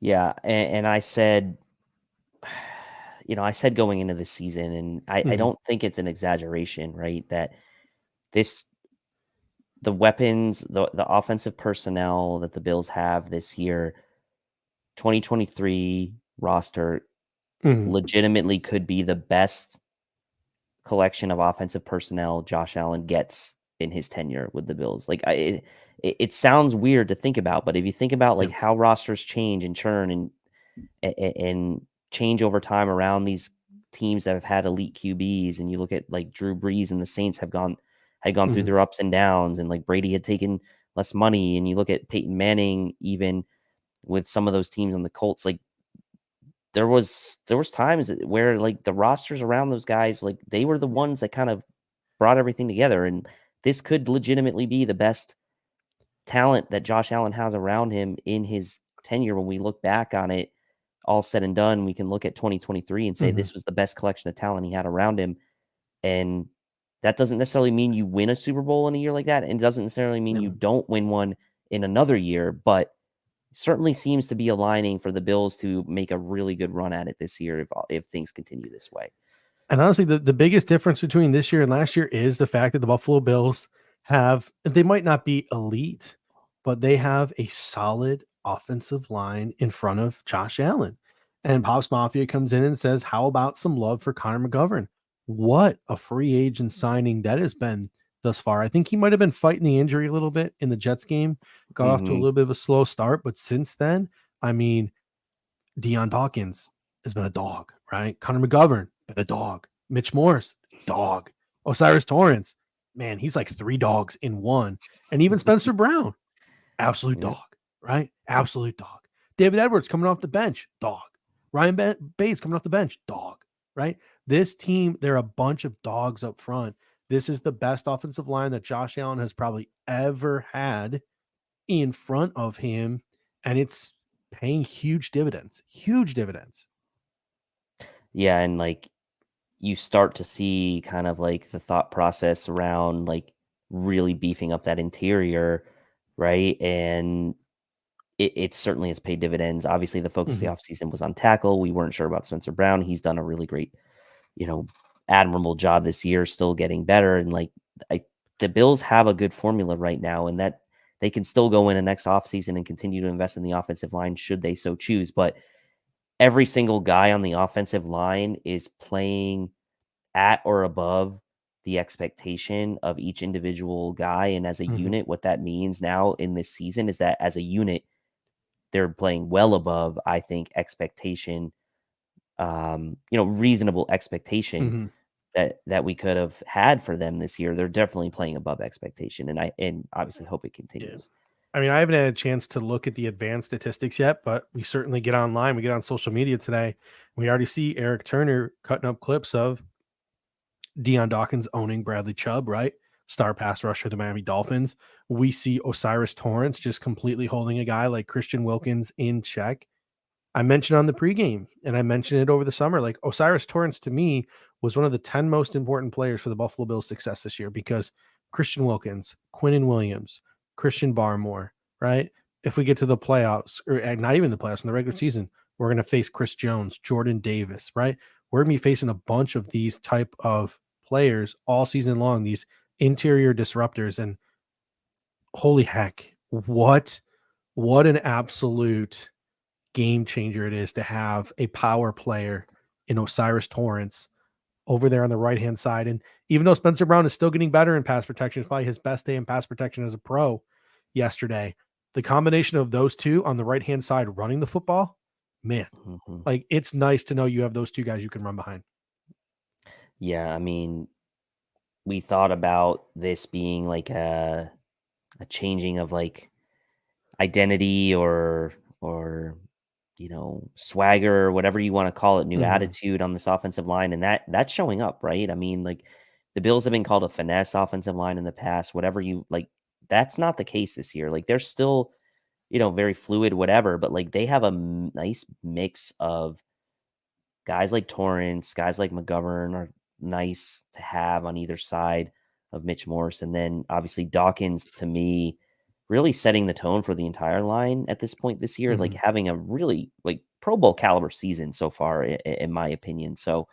Yeah, and I said, I said going into this season, and I don't think it's an exaggeration, right? That the weapons, the offensive personnel that the Bills have this year, 2023 roster, legitimately could be the best collection of offensive personnel Josh Allen gets in his tenure with the Bills. Like it sounds weird to think about, but if you think about like how rosters change and churn and change over time around these teams that have had elite QBs, and you look at like Drew Brees and the Saints had gone through their ups and downs, and like Brady had taken less money, and you look at Peyton Manning even with some of those teams on the Colts, like there was times where like the rosters around those guys, like they were the ones that kind of brought everything together, and this could legitimately be the best talent that Josh Allen has around him in his tenure. When we look back on it, all said and done, we can look at 2023 and say this was the best collection of talent he had around him. And that doesn't necessarily mean you win a Super Bowl in a year like that. And it doesn't necessarily mean you don't win one in another year, but certainly seems to be aligning for the Bills to make a really good run at it this year if things continue this way. And honestly, the biggest difference between this year and last year is the fact that the Buffalo Bills they might not be elite, but they have a solid offensive line in front of Josh Allen. And Pops Mafia comes in and says, how about some love for Connor McGovern? What a free agent signing that has been thus far. I think he might have been fighting the injury a little bit in the Jets game, got off to a little bit of a slow start. But since then, I mean, Deion Dawkins has been a dog, right? Connor McGovern, been a dog. Mitch Morse, dog. Osiris Torrance, man, he's like 3 dogs in one. And even Spencer Brown, absolute dog, right? Absolute dog. David Edwards coming off the bench, dog. Ryan Bates coming off the bench, dog, right? This team, they're a bunch of dogs up front. This is the best offensive line that Josh Allen has probably ever had in front of him, and it's paying huge dividends. Yeah, and like you start to see kind of like the thought process around like really beefing up that interior, right? And it certainly has paid dividends. Obviously, the focus of the offseason was on tackle. We weren't sure about Spencer Brown. He's done a really great, admirable job this year, still getting better. And like the Bills have a good formula right now, and that they can still go in a next offseason and continue to invest in the offensive line should they so choose. But every single guy on the offensive line is playing at or above the expectation of each individual guy. And as a unit, what that means now in this season is that as a unit, they're playing well above, I think, expectation, reasonable expectation that we could have had for them this year. They're definitely playing above expectation, and obviously hope it continues. I mean, I haven't had a chance to look at the advanced statistics yet, but we certainly get online. We get on social media today. We already see Eric Turner cutting up clips of Deion Dawkins owning Bradley Chubb, right? Star pass rusher of the Miami Dolphins. We see Osiris Torrance just completely holding a guy like Christian Wilkins in check. I mentioned on the pregame, and I mentioned it over the summer, like Osiris Torrance to me was one of the 10 most important players for the Buffalo Bills' success this year, because Christian Wilkins, Quinnen Williams, Christian Barmore, right? If we get to the playoffs, or not even the playoffs, in the regular season, we're going to face Chris Jones, Jordan Davis, right? We're going to be facing a bunch of these type of players all season long, these interior disruptors. And holy heck, what an absolute game changer it is to have a power player in Osiris Torrance over there on the right-hand side. And even though Spencer Brown is still getting better in pass protection, it's probably his best day in pass protection as a pro yesterday, the combination of those two on the right-hand side running the football, man, like it's nice to know you have those two guys you can run behind. Yeah, I mean, we thought about this being like a changing of like identity or swagger or whatever you want to call it, new attitude on this offensive line, and that's showing up, right? I mean, like the Bills have been called a finesse offensive line in the past, whatever you like. That's not the case this year. Like they're still, very fluid, whatever, but like they have a nice mix of guys like Torrance, guys like McGovern are nice to have on either side of Mitch Morse. And then obviously Dawkins, to me, really setting the tone for the entire line at this point this year, like having a really like Pro Bowl caliber season so far, in my opinion. So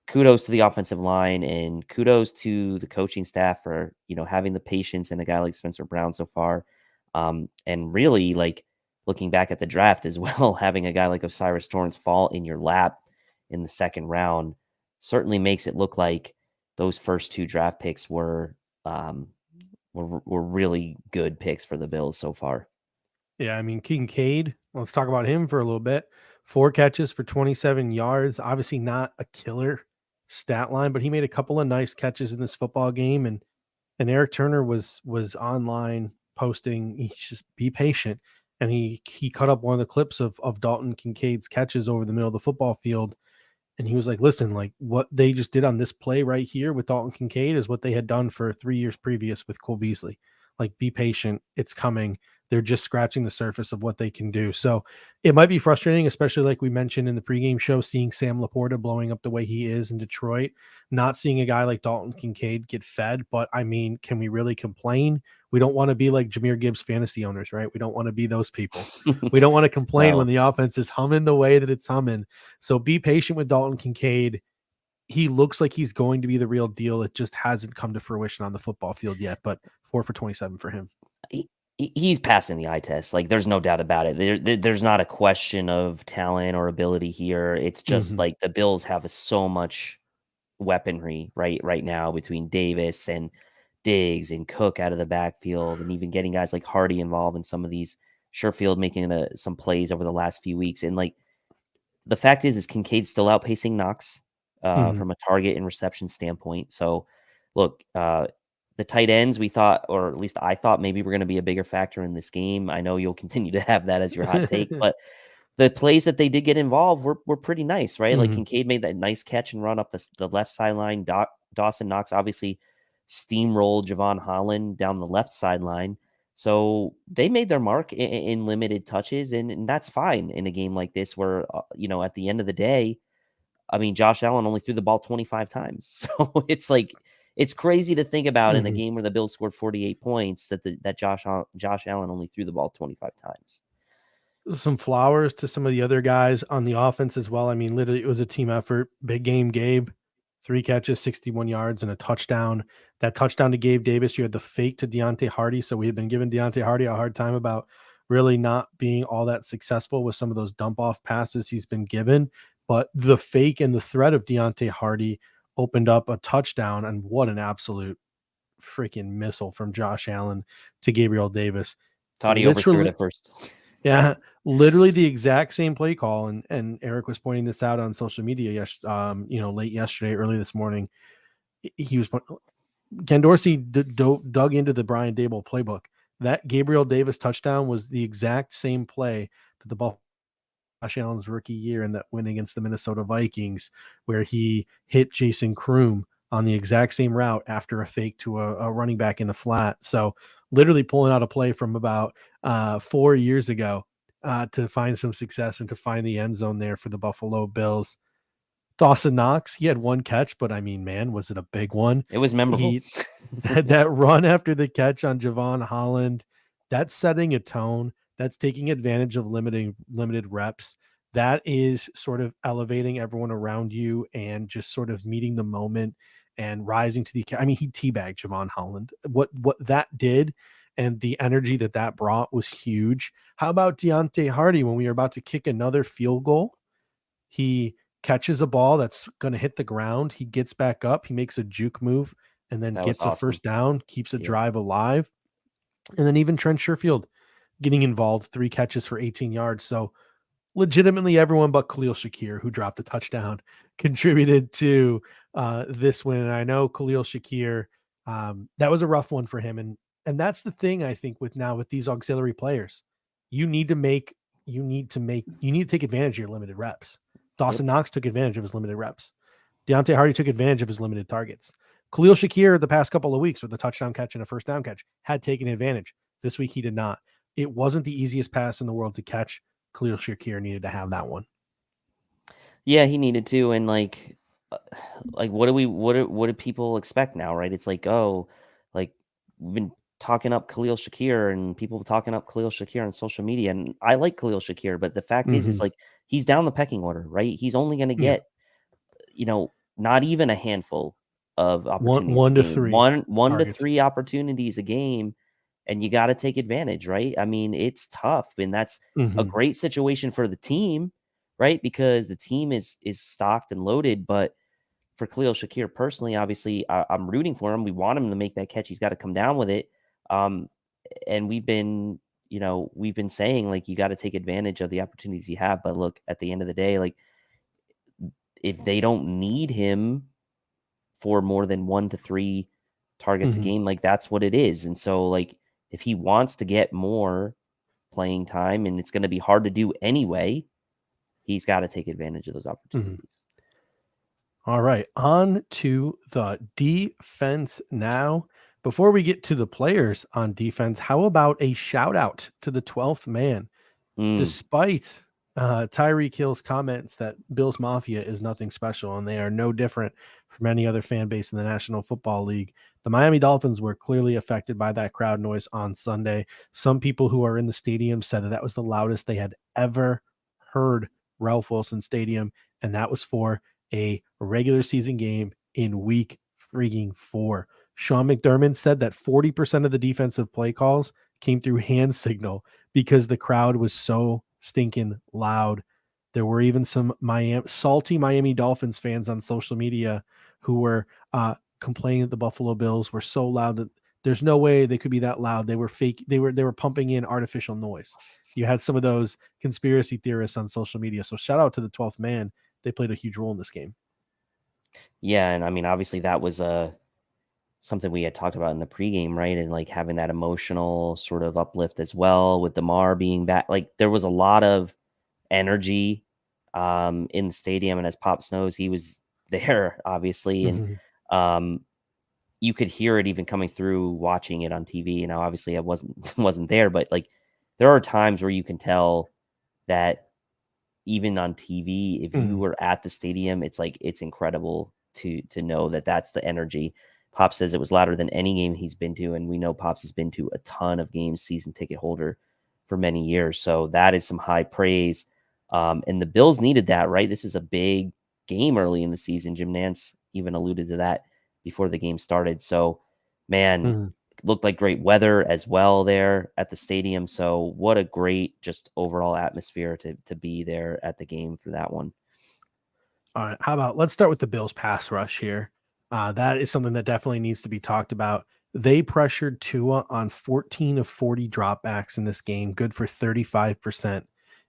kudos to the offensive line and kudos to the coaching staff for, having the patience in a guy like Spencer Brown so far. And really like looking back at the draft as well, having a guy like Osiris Torrance fall in your lap in the second round certainly makes it look like those first two draft picks were really good picks for the Bills so far. Yeah, I mean, Kincaid, let's talk about him for a little bit. 4 catches for 27 yards. Obviously not a killer stat line, but he made a couple of nice catches in this football game. And Eric Turner was online posting, he just be patient. And he cut up one of the clips of Dalton Kincaid's catches over the middle of the football field. And he was like, listen, like what they just did on this play right here with Dalton Kincaid is what they had done for 3 years previous with Cole Beasley. Like, be patient. It's coming. They're just scratching the surface of what they can do. So it might be frustrating, especially like we mentioned in the pregame show, seeing Sam Laporta blowing up the way he is in Detroit, not seeing a guy like Dalton Kincaid get fed. But I mean, can we really complain? We don't want to be like Jahmyr Gibbs fantasy owners, right? We don't want to be those people. We don't want to complain when the offense is humming the way that it's humming. So be patient with Dalton Kincaid. He looks like he's going to be the real deal. It just hasn't come to fruition on the football field yet, but 4 for 27 for him. He's passing the eye test. Like there's no doubt about it. There's not a question of talent or ability here. It's just like the Bills have so much weaponry right now between Davis and Diggs and Cook out of the backfield, and even getting guys like Hardy involved in some of these. Sherfield making some plays over the last few weeks. And like the fact is Kincaid's still outpacing Knox from a target and reception standpoint. So look, the tight ends, we thought, or at least I thought, maybe we're going to be a bigger factor in this game. I know you'll continue to have that as your hot take, but the plays that they did get involved were pretty nice, right? Like Kincaid made that nice catch and run up the left sideline. Dawson Knox obviously steamrolled Javon Holland down the left sideline. So they made their mark in limited touches, and that's fine in a game like this where, at the end of the day, I mean, Josh Allen only threw the ball 25 times. So it's like, it's crazy to think about in a game where the Bills scored 48 points that Josh Allen only threw the ball 25 times. Some flowers to some of the other guys on the offense as well. I mean, literally it was a team effort. Big game, Gabe, 3 catches, 61 yards and a touchdown. That touchdown to Gabe Davis, you had the fake to Deontay Hardy. So we had been giving Deontay Hardy a hard time about really not being all that successful with some of those dump off passes he's been given. But the fake and the threat of Deontay Hardy opened up a touchdown, and what an absolute freaking missile from Josh Allen to Gabriel Davis. Thought he overthrew it at first. Yeah, literally the exact same play call, and Eric was pointing this out on social media late yesterday, early this morning. He was Ken Dorsey dug into the Brian Daboll playbook. That Gabriel Davis touchdown was the exact same play that the Buffalo Josh Allen's rookie year in that win against the Minnesota Vikings, where he hit Jason Kroom on the exact same route after a fake to a running back in the flat. So literally pulling out a play from about 4 years ago to find some success and to find the end zone there for the Buffalo Bills. Dawson Knox, he had 1 catch, but I mean, man, was it a big one? It was memorable. He had that run after the catch on Javon Holland. That's setting a tone. That's taking advantage of limited reps. That is sort of elevating everyone around you and just sort of meeting the moment and rising to the. I mean, he teabagged Javon Holland. What that did, and the energy that brought was huge. How about Deontay Hardy when we were about to kick another field goal? He catches a ball that's going to hit the ground. He gets back up. He makes a juke move and then That was gets a awesome. first down, keeps a Yeah. drive alive. And then even Trent Sherfield getting involved, 3 catches for 18 yards. So legitimately everyone but Khalil Shakir, who dropped the touchdown, contributed to this win. And I know Khalil Shakir, that was a rough one for him. And that's the thing I think with these auxiliary players, you need to take advantage of your limited reps. Dawson Knox took advantage of his limited reps. Deontay Hardy took advantage of his limited targets. Khalil Shakir, the past couple of weeks with a touchdown catch and a first down catch, had taken advantage. This week he did not. It wasn't the easiest pass in the world to catch. Khalil Shakir needed to have that one. Yeah, he needed to, and like what do people expect now, right? It's like, oh, like we've been talking up Khalil Shakir and people talking up Khalil Shakir on social media, and I like Khalil Shakir, but the fact is like he's down the pecking order, right? He's only going to get, not even a handful of opportunities. One to three. One to three opportunities a game, and you got to take advantage, right? I mean, it's tough, and that's a great situation for the team, right? Because the team is stocked and loaded, but for Khalil Shakir personally, obviously, I'm rooting for him. We want him to make that catch. He's got to come down with it. And we've been saying, like, you got to take advantage of the opportunities you have. But look, at the end of the day, like, if they don't need him for more than 1 to 3 targets a game, like, that's what it is. And so, like, if he wants to get more playing time, and it's going to be hard to do anyway, he's got to take advantage of those opportunities. All right, on to the defense now. Before we get to the players on defense, how about a shout out to the 12th man? Despite Tyreek Hill's comments that Bills Mafia is nothing special and they are no different from any other fan base in the National Football League, the Miami Dolphins were clearly affected by that crowd noise on Sunday. Some people who are in the stadium said that was the loudest they had ever heard Ralph Wilson Stadium, and that was for a regular season game in week freaking 4. Sean McDermott said that 40% of the defensive play calls came through hand signal because the crowd was so stinking loud. There were even some salty Miami Dolphins fans on social media who were complaining that the Buffalo Bills were so loud that there's no way they could be that loud. They were fake. They were pumping in artificial noise. You had some of those conspiracy theorists on social media. So shout out to the 12th man. They played a huge role in this game. Yeah, and I mean, obviously that was something we had talked about in the pregame, right? And like having that emotional sort of uplift as well with DeMar being back. Like there was a lot of energy in the stadium, and as Pops knows, he was there obviously, and you could hear it even coming through watching it on TV. You know, obviously I wasn't there, but like there are times where you can tell that even on TV, if you were at the stadium, it's like, it's incredible to know that that's the energy. Pop says it was louder than any game he's been to. And we know Pops has been to a ton of games, season ticket holder for many years. So that is some high praise. And the Bills needed that, right? This was a big game early in the season. Jim Nantz even alluded to that before the game started. So, man, looked like great weather as well there at the stadium. So what a great just overall atmosphere to be there at the game for that one. All right. How about let's start with the Bills pass rush here. That is something that definitely needs to be talked about. They pressured Tua on 14 of 40 dropbacks in this game, good for 35%.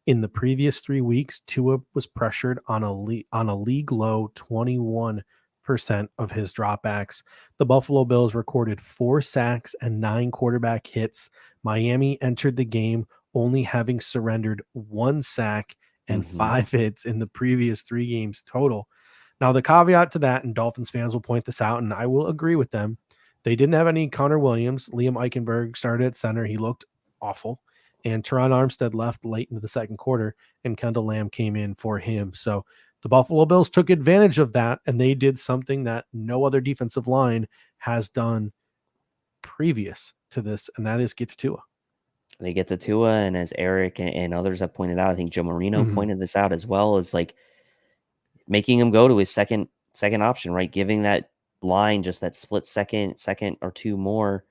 In the previous 3 weeks, Tua was pressured on a league low 21% of his dropbacks. The Buffalo Bills recorded 4 sacks and 9 quarterback hits. Miami entered the game only having surrendered 1 sack and 5 hits in the previous 3 games total. Now, the caveat to that, and Dolphins fans will point this out, and I will agree with them, they didn't have any Connor Williams. Liam Eichenberg started at center. He looked awful. And Teron Armstead left late into the second quarter, and Kendall Lamb came in for him. So the Buffalo Bills took advantage of that, and they did something that no other defensive line has done previous to this, and that is get to Tua. They get to Tua, and as Eric and others have pointed out, I think Joe Marino pointed this out as well, is like making him go to his second option, right? Giving that line, just that split second or two more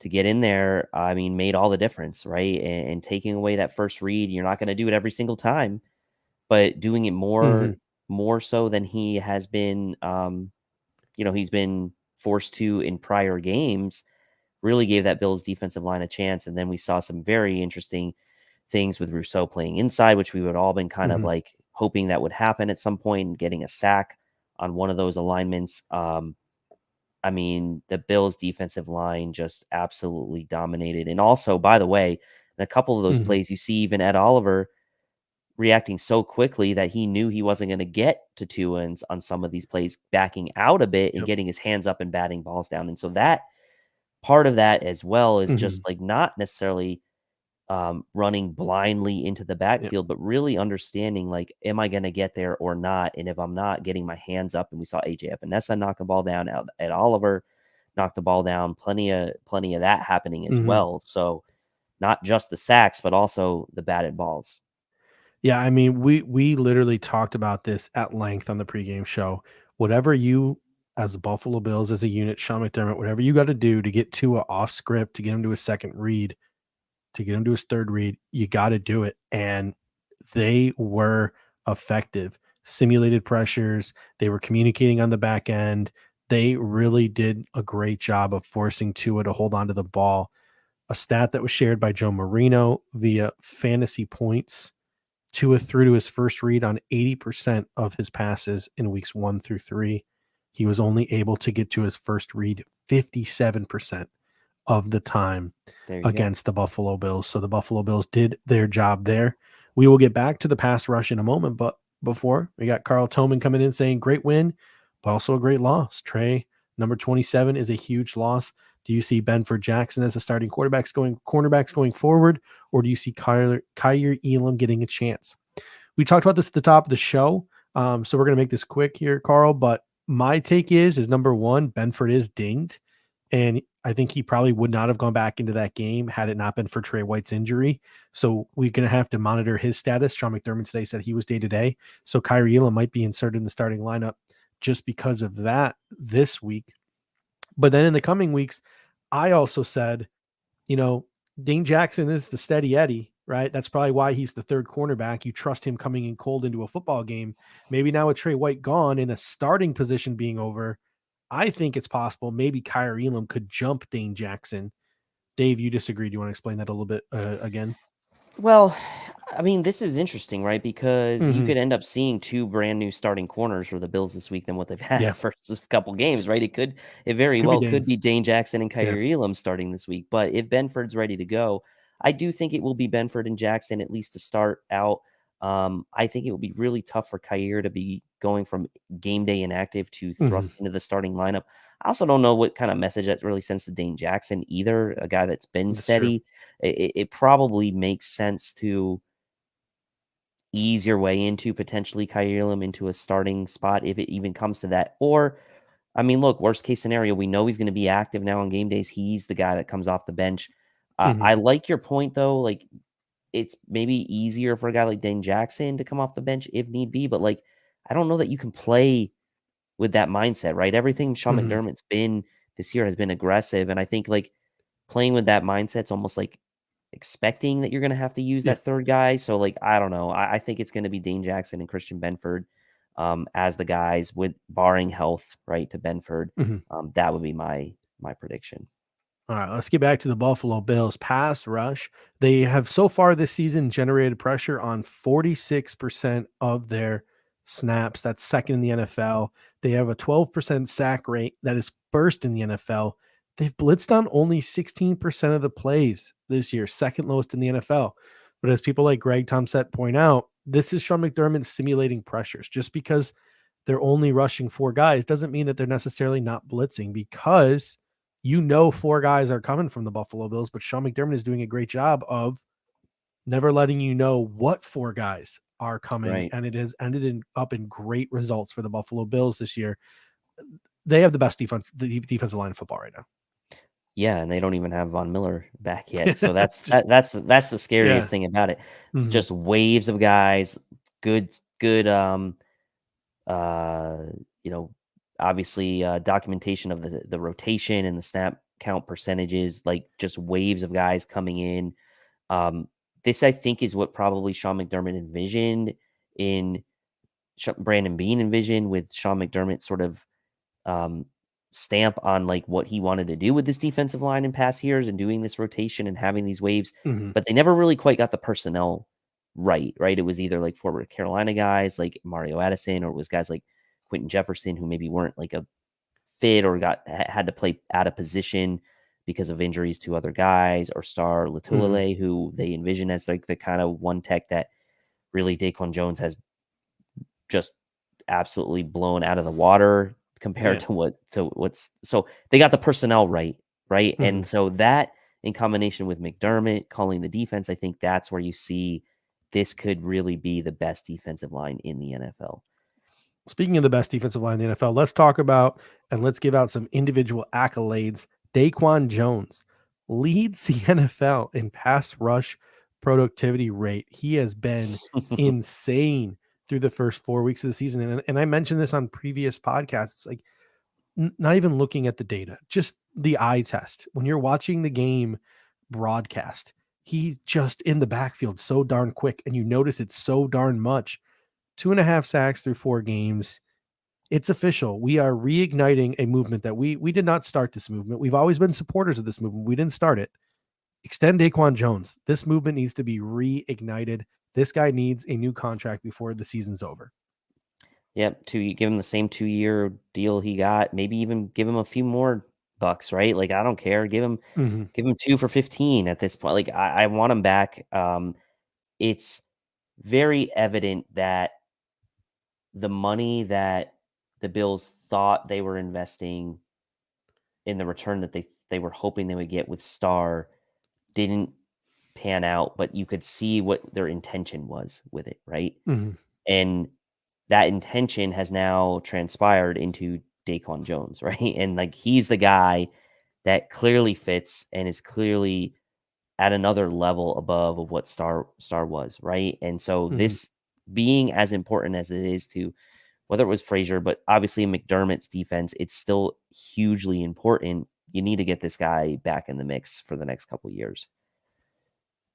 to get in there, I mean, made all the difference, right? And taking away that first read, you're not going to do it every single time, but doing it more so than he has been, he's been forced to in prior games, really gave that Bills defensive line a chance. And then we saw some very interesting things with Rousseau playing inside, which we would all been kind of like hoping that would happen at some point, and getting a sack on one of those alignments. I mean, the Bills defensive line just absolutely dominated. And also, by the way, in a couple of those plays, you see even Ed Oliver reacting so quickly that he knew he wasn't going to get to two ends on some of these plays, backing out a bit and getting his hands up and batting balls down. And so that part of that as well is just like not necessarily running blindly into the backfield, but really understanding, like, am I going to get there or not? And if I'm not, getting my hands up. And we saw AJ Epinesa knock a ball down, Ed Oliver knocked the ball down, plenty of that happening as well. So not just the sacks, but also the batted balls. Yeah, I mean, we literally talked about this at length on the pregame show. Whatever you, as the Buffalo Bills, as a unit, Sean McDermott, whatever you got to do to get Tua off script, to get him to his second read, to get him to his third read, you got to do it. And they were effective. Simulated pressures. They were communicating on the back end. They really did a great job of forcing Tua to hold on to the ball. A stat that was shared by Joe Marino via Fantasy Points: Tua threw to his first read on 80% of his passes in weeks 1 through 3. He was only able to get to his first read 57% of the time against the Buffalo Bills. So the Buffalo Bills did their job there. We will get back to the pass rush in a moment, but before, we got Carl Tillman coming in saying great win, but also a great loss. Trey, number 27 is a huge loss. Do you see Benford Jackson as the starting cornerbacks going forward, or do you see Kyer Elam getting a chance? We talked about this at the top of the show, so we're going to make this quick here, Carl, but my take is number one, Benford is dinged, and I think he probably would not have gone back into that game had it not been for Tre White's injury. So we're going to have to monitor his status. Sean McDermott today said he was day-to-day, so Kyer Elam might be inserted in the starting lineup just because of that this week. But then in the coming weeks, I also said, Dane Jackson is the steady Eddie, right? That's probably why he's the third cornerback. You trust him coming in cold into a football game. Maybe now with Tre White gone and a starting position being over, I think it's possible maybe Kyer Elam could jump Dane Jackson. Dave, you disagree. Do you want to explain that a little bit again? Well, I mean, this is interesting, right? Because you could end up seeing two brand new starting corners for the Bills this week than what they've had for a couple games, right? It very well could be Dane Jackson and Kyer Elam starting this week. But if Benford's ready to go, I do think it will be Benford and Jackson at least to start out. I think it will be really tough for Kyer to be going from game day inactive to thrust into the starting lineup. I also don't know what kind of message that really sends to Dane Jackson either, a guy that's been steady. It probably makes sense to ease your way into potentially Kyer Elam into a starting spot if it even comes to that. Or, I mean, look, worst case scenario, we know he's going to be active now on game days. He's the guy that comes off the bench. I like your point, though. Like, it's maybe easier for a guy like Dane Jackson to come off the bench if need be, but like, I don't know that you can play with that mindset, right? Everything Sean McDermott's been this year has been aggressive. And I think like playing with that mindset's almost like expecting that you're going to have to use that third guy. So like, I don't know. I think it's going to be Dane Jackson and Christian Benford as the guys, with barring health, right, to Benford. That would be my prediction. All right, let's get back to the Buffalo Bills pass rush. They have so far this season generated pressure on 46% of their snaps. That's second in the NFL. They have a 12% sack rate. That is first in the NFL. They've blitzed on only 16% of the plays this year, second lowest in the NFL. But as people like Greg Tomset point out, this is Sean McDermott simulating pressures. Just because they're only rushing four guys doesn't mean that they're necessarily not blitzing, because four guys are coming from the Buffalo Bills, but Sean McDermott is doing a great job of never letting you know what four guys are coming. Right. And it has ended up in great results for the Buffalo Bills this year. They have the best defensive line in football right now. Yeah, and they don't even have Von Miller back yet. So that's the scariest thing about it. Just waves of guys, good obviously documentation of the rotation and the snap count percentages, like just waves of guys coming in. This, I think, is what probably Sean McDermott envisioned in Brandon Beane envisioned with Sean McDermott sort of stamp on like what he wanted to do with this defensive line in past years and doing this rotation and having these waves, but they never really quite got the personnel right. It was either like forward Carolina guys like Mario Addison, or it was guys like Quentin Jefferson who maybe weren't like a fit or had to play out of position because of injuries to other guys, or Star Latulele, who they envision as like the kind of one tech that really Daquan Jones has just absolutely blown out of the water compared to what's so they got the personnel right. And so that in combination with McDermott calling the defense, I think that's where you see this could really be the best defensive line in the NFL. Speaking of the best defensive line in the NFL, let's talk about and let's give out some individual accolades. Daquan Jones leads the NFL in pass rush productivity rate. He has been insane through the first 4 weeks of the season. And I mentioned this on previous podcasts, like not even looking at the data, just the eye test. When you're watching the game broadcast, he's just in the backfield so darn quick, and you notice it's so darn much. 2.5 sacks through 4 games. It's official. We are reigniting a movement that we did not start this movement. We've always been supporters of this movement. We didn't start it. Extend Daquan Jones. This movement needs to be reignited. This guy needs a new contract before the season's over. Yep. Give him the same 2-year deal he got. Maybe even give him a few more bucks, right? Like, I don't care. Give him 2 for 15 at this point. Like, I want him back. It's very evident that the money that the Bills thought they were investing in the return that they were hoping they would get with Star didn't pan out, but you could see what their intention was with it, right? And that intention has now transpired into Daquan Jones, right? And like, he's the guy that clearly fits and is clearly at another level above of what Star was, right? And so this being as important as it is to whether it was Frazier, but obviously McDermott's defense, it's still hugely important. You need to get this guy back in the mix for the next couple of years.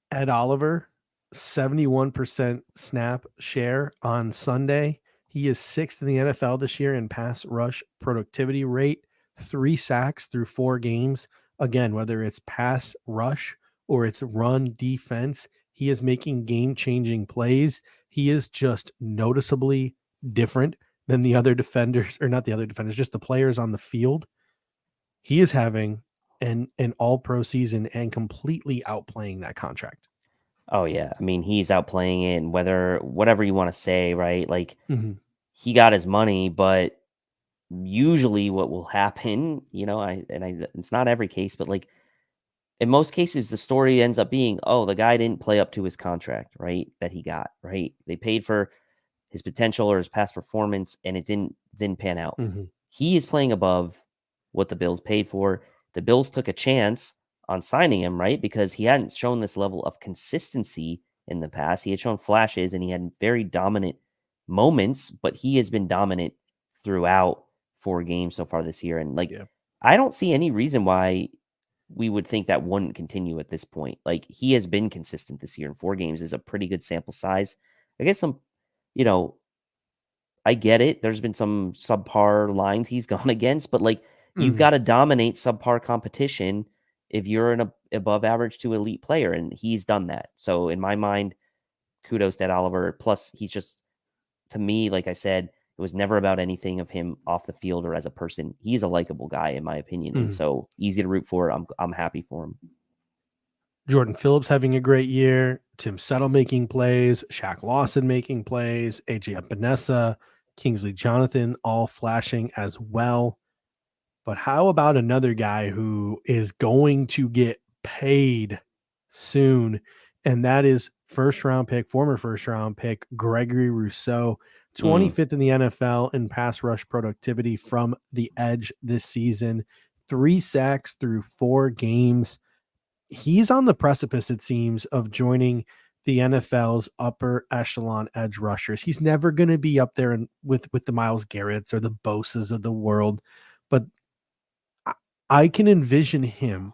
Ed Oliver, 71% snap share on Sunday. He is 6th in the NFL this year in pass rush productivity rate, 3 sacks through 4 games. Again, whether it's pass rush or it's run defense, he is making game-changing plays. He is just noticeably different than the other defenders, or not the other defenders, just the players on the field. He is having an all-pro season and completely outplaying that contract. Oh yeah. I mean, he's outplaying it, and whatever you want to say, right? Like, he got his money, but usually what will happen, it's not every case, but like in most cases, the story ends up being, oh, the guy didn't play up to his contract, right? That he got, right? They paid for his potential or his past performance, and it didn't pan out. He is playing above what the Bills paid for. The Bills took a chance on signing him, right? Because he hadn't shown this level of consistency in the past. He had shown flashes and he had very dominant moments, but he has been dominant throughout 4 games so far this year. And I don't see any reason why we would think that wouldn't continue at this point. Like, he has been consistent this year, and 4 games is a pretty good sample size. I guess I get it. There's been some subpar lines he's gone against, but like, you've got to dominate subpar competition if you're an above average to elite player, and he's done that. So in my mind, kudos to Ed Oliver. Plus, he's just, to me, like I said, it was never about anything of him off the field or as a person. He's a likable guy, in my opinion, and so easy to root for. I'm happy for him. Jordan Phillips having a great year. Tim Settle making plays. Shaq Lawson making plays. AJ Epinesa, Kingsley Jonathan, all flashing as well. But how about another guy who is going to get paid soon? And that is former first round pick, Gregory Rousseau, 25th in the NFL in pass rush productivity from the edge this season, 3 sacks through 4 games. He's on the precipice, it seems, of joining the NFL's upper echelon edge rushers. He's never going to be up there with the Myles Garretts or the Bosas of the world, but I can envision him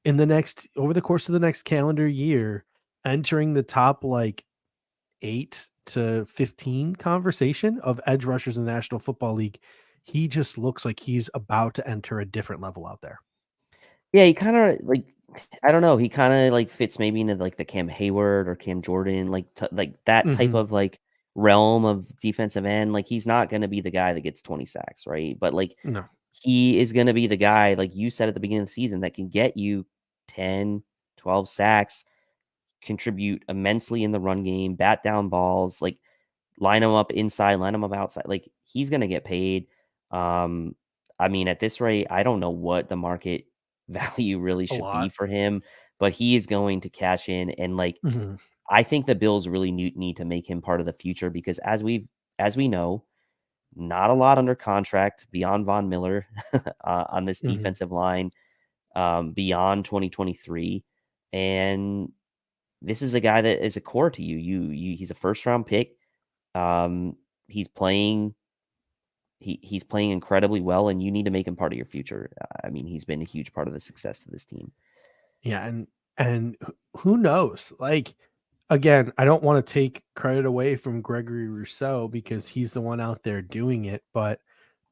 over the course of the next calendar year entering the top like 8 to 15 conversation of edge rushers in the National Football League. He just looks like he's about to enter a different level out there. Yeah, he kind of like, I don't know. He kind of like fits maybe into like the Cam Hayward or Cam Jordan, like like that type of like realm of defensive end. Like he's not going to be the guy that gets 20 sacks, right? But like No. he is going to be the guy, like you said at the beginning of the season, that can get you 10, 12 sacks, contribute immensely in the run game, bat down balls, like line him up inside, line him up outside. Like he's going to get paid. I mean, at this rate, I don't know what the market value really A should be lot. for him, but he is going to cash in. And like, I think the Bills really need to make him part of the future because as we know, not a lot under contract beyond Von Miller on this defensive line beyond 2023. And this is a guy that is a core to you. He's a first round pick. He's playing incredibly well, and you need to make him part of your future. I mean, he's been a huge part of the success of this team. Yeah, and who knows? Like, again, I don't want to take credit away from Gregory Rousseau because he's the one out there doing it, but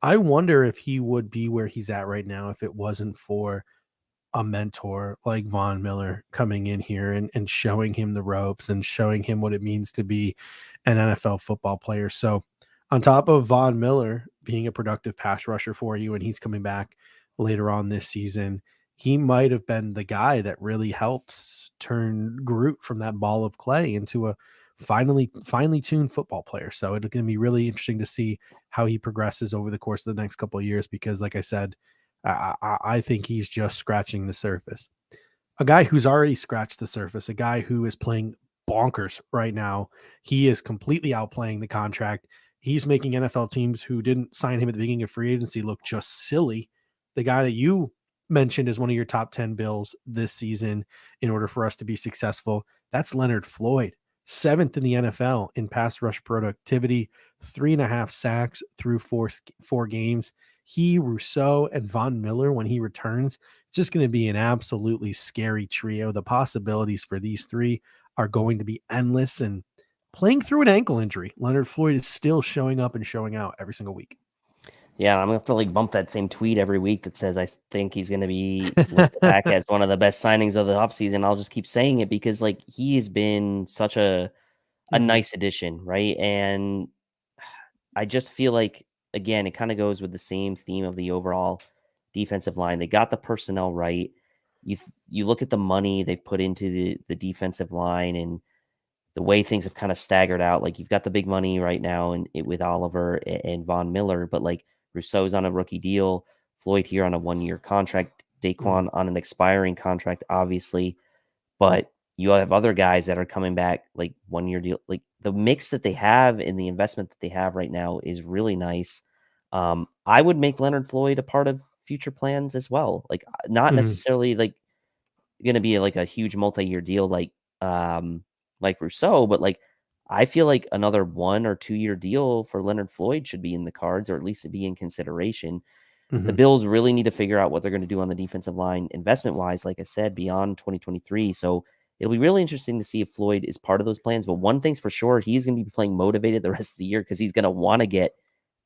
I wonder if he would be where he's at right now if it wasn't for a mentor like Von Miller coming in here and showing him the ropes and showing him what it means to be an NFL football player. So on top of Von Miller being a productive pass rusher for you, and he's coming back later on this season, he might have been the guy that really helped turn Groot from that ball of clay into a finely tuned football player. So it's going to be really interesting to see how he progresses over the course of the next couple of years, because like I said, I think he's just scratching the surface. A guy who's already scratched the surface, a guy who is playing bonkers right now. He is completely outplaying the contract. He's making NFL teams who didn't sign him at the beginning of free agency look just silly. The guy that you mentioned as one of your top 10 Bills this season in order for us to be successful, that's Leonard Floyd, 7th in the NFL in pass rush productivity, 3.5 sacks through four games. He, Rousseau, and Von Miller, when he returns, it's just going to be an absolutely scary trio. The possibilities for these three are going to be endless. And playing through an ankle injury, Leonard Floyd is still showing up and showing out every single week. Yeah, I'm gonna have to like bump that same tweet every week that says I think he's gonna be looked back as one of the best signings of the offseason. I'll just keep saying it because like he has been such a nice addition, right? And I just feel like again, it kind of goes with the same theme of the overall defensive line. They got the personnel right. You look at the money they've put into the defensive line and the way things have kind of staggered out. Like you've got the big money right now and with Oliver and Von Miller, but like Rousseau's on a rookie deal, Floyd here on a 1-year contract, Daquan on an expiring contract, obviously, but you have other guys that are coming back like 1-year deal. Like the mix that they have and the investment that they have right now is really nice. I would make Leonard Floyd a part of future plans as well. Like not necessarily like going to be like a huge multi-year deal like Rousseau, but like I feel like another 1 or 2 year deal for Leonard Floyd should be in the cards, or at least to be in consideration. The Bills really need to figure out what they're going to do on the defensive line investment wise, like I said, beyond 2023. So it'll be really interesting to see if Floyd is part of those plans. But one thing's for sure, he's going to be playing motivated the rest of the year because he's going to want to get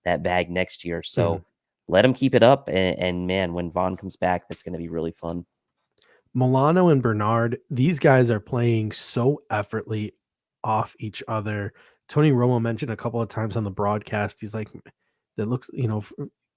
that bag next year. So let him keep it up. And man, when Vaughn comes back, that's going to be really fun. Milano and Bernard, these guys are playing so effortlessly off each other. Tony Romo mentioned a couple of times on the broadcast, he's like, that looks,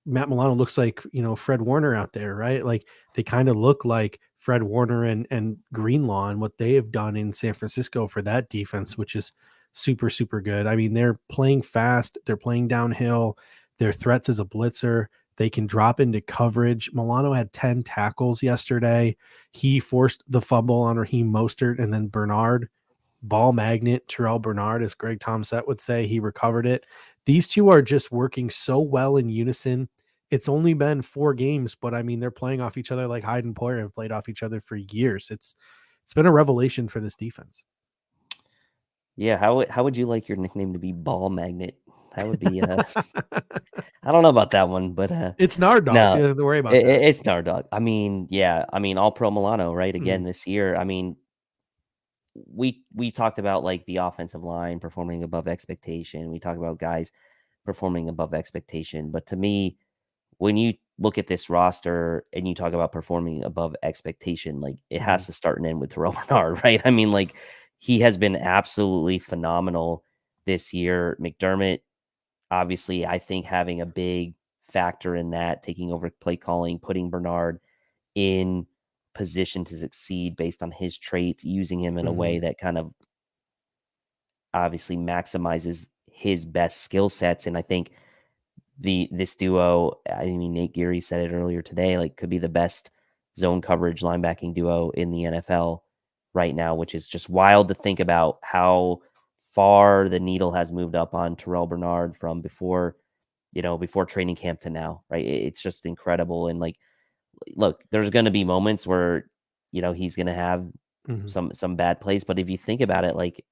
Matt Milano looks like, Fred Warner out there, right? Like they kind of look like Fred Warner and Greenlaw and what they have done in San Francisco for that defense, which is super, super good. I mean, they're playing fast. They're playing downhill. Their threats as a blitzer. They can drop into coverage. Milano had 10 tackles yesterday. He forced the fumble on Raheem Mostert, and then Bernard, ball magnet, Terrell Bernard, as Greg Tomsett would say, he recovered it. These two are just working so well in unison. It's only been 4 games, but I mean, they're playing off each other like Hyde and Poyer have played off each other for years. It's been a revelation for this defense. Yeah, how would you like your nickname to be Ball Magnet? That would be I don't know about that one, but It's Nard Dog, so no, you don't have to worry about that. it's Nardog. I mean, yeah, I mean, all pro Milano, right? Again Mhm, this year. I mean, we talked about like the offensive line performing above expectation. We talked about guys performing above expectation, but to me, when you look at this roster and you talk about performing above expectation, like it has mhm, to start and end with Terrell Bernard, right? I mean, like he has been absolutely phenomenal this year. McDermott, obviously, I think having a big factor in that, taking over play calling, putting Bernard in position to succeed based on his traits, using him in a way mhm, that kind of obviously maximizes his best skill sets. And I think this duo, I mean, Nate Geary said it earlier today, like could be the best zone coverage linebacking duo in the NFL right now, which is just wild to think about how far the needle has moved up on Terrell Bernard from before, before training camp to now, right? It's just incredible. And like, look, there's going to be moments where, he's going to have mhm, some bad plays, but if you think about it, like,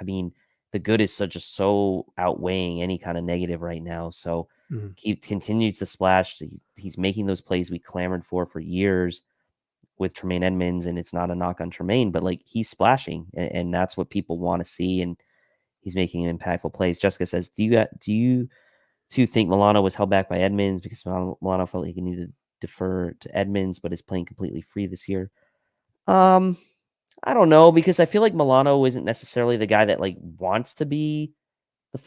I mean, the good is just so outweighing any kind of negative right now. So mhm. he continues to splash. He's making those plays we clamored for years with Tremaine Edmonds, and it's not a knock on Tremaine, but like he's splashing, and that's what people want to see, and he's making impactful plays. Jessica says, do you two think Milano was held back by Edmonds because Milano felt like he needed to defer to Edmonds, but is playing completely free this year? Um, I don't know, because I feel like Milano isn't necessarily the guy that like wants to be the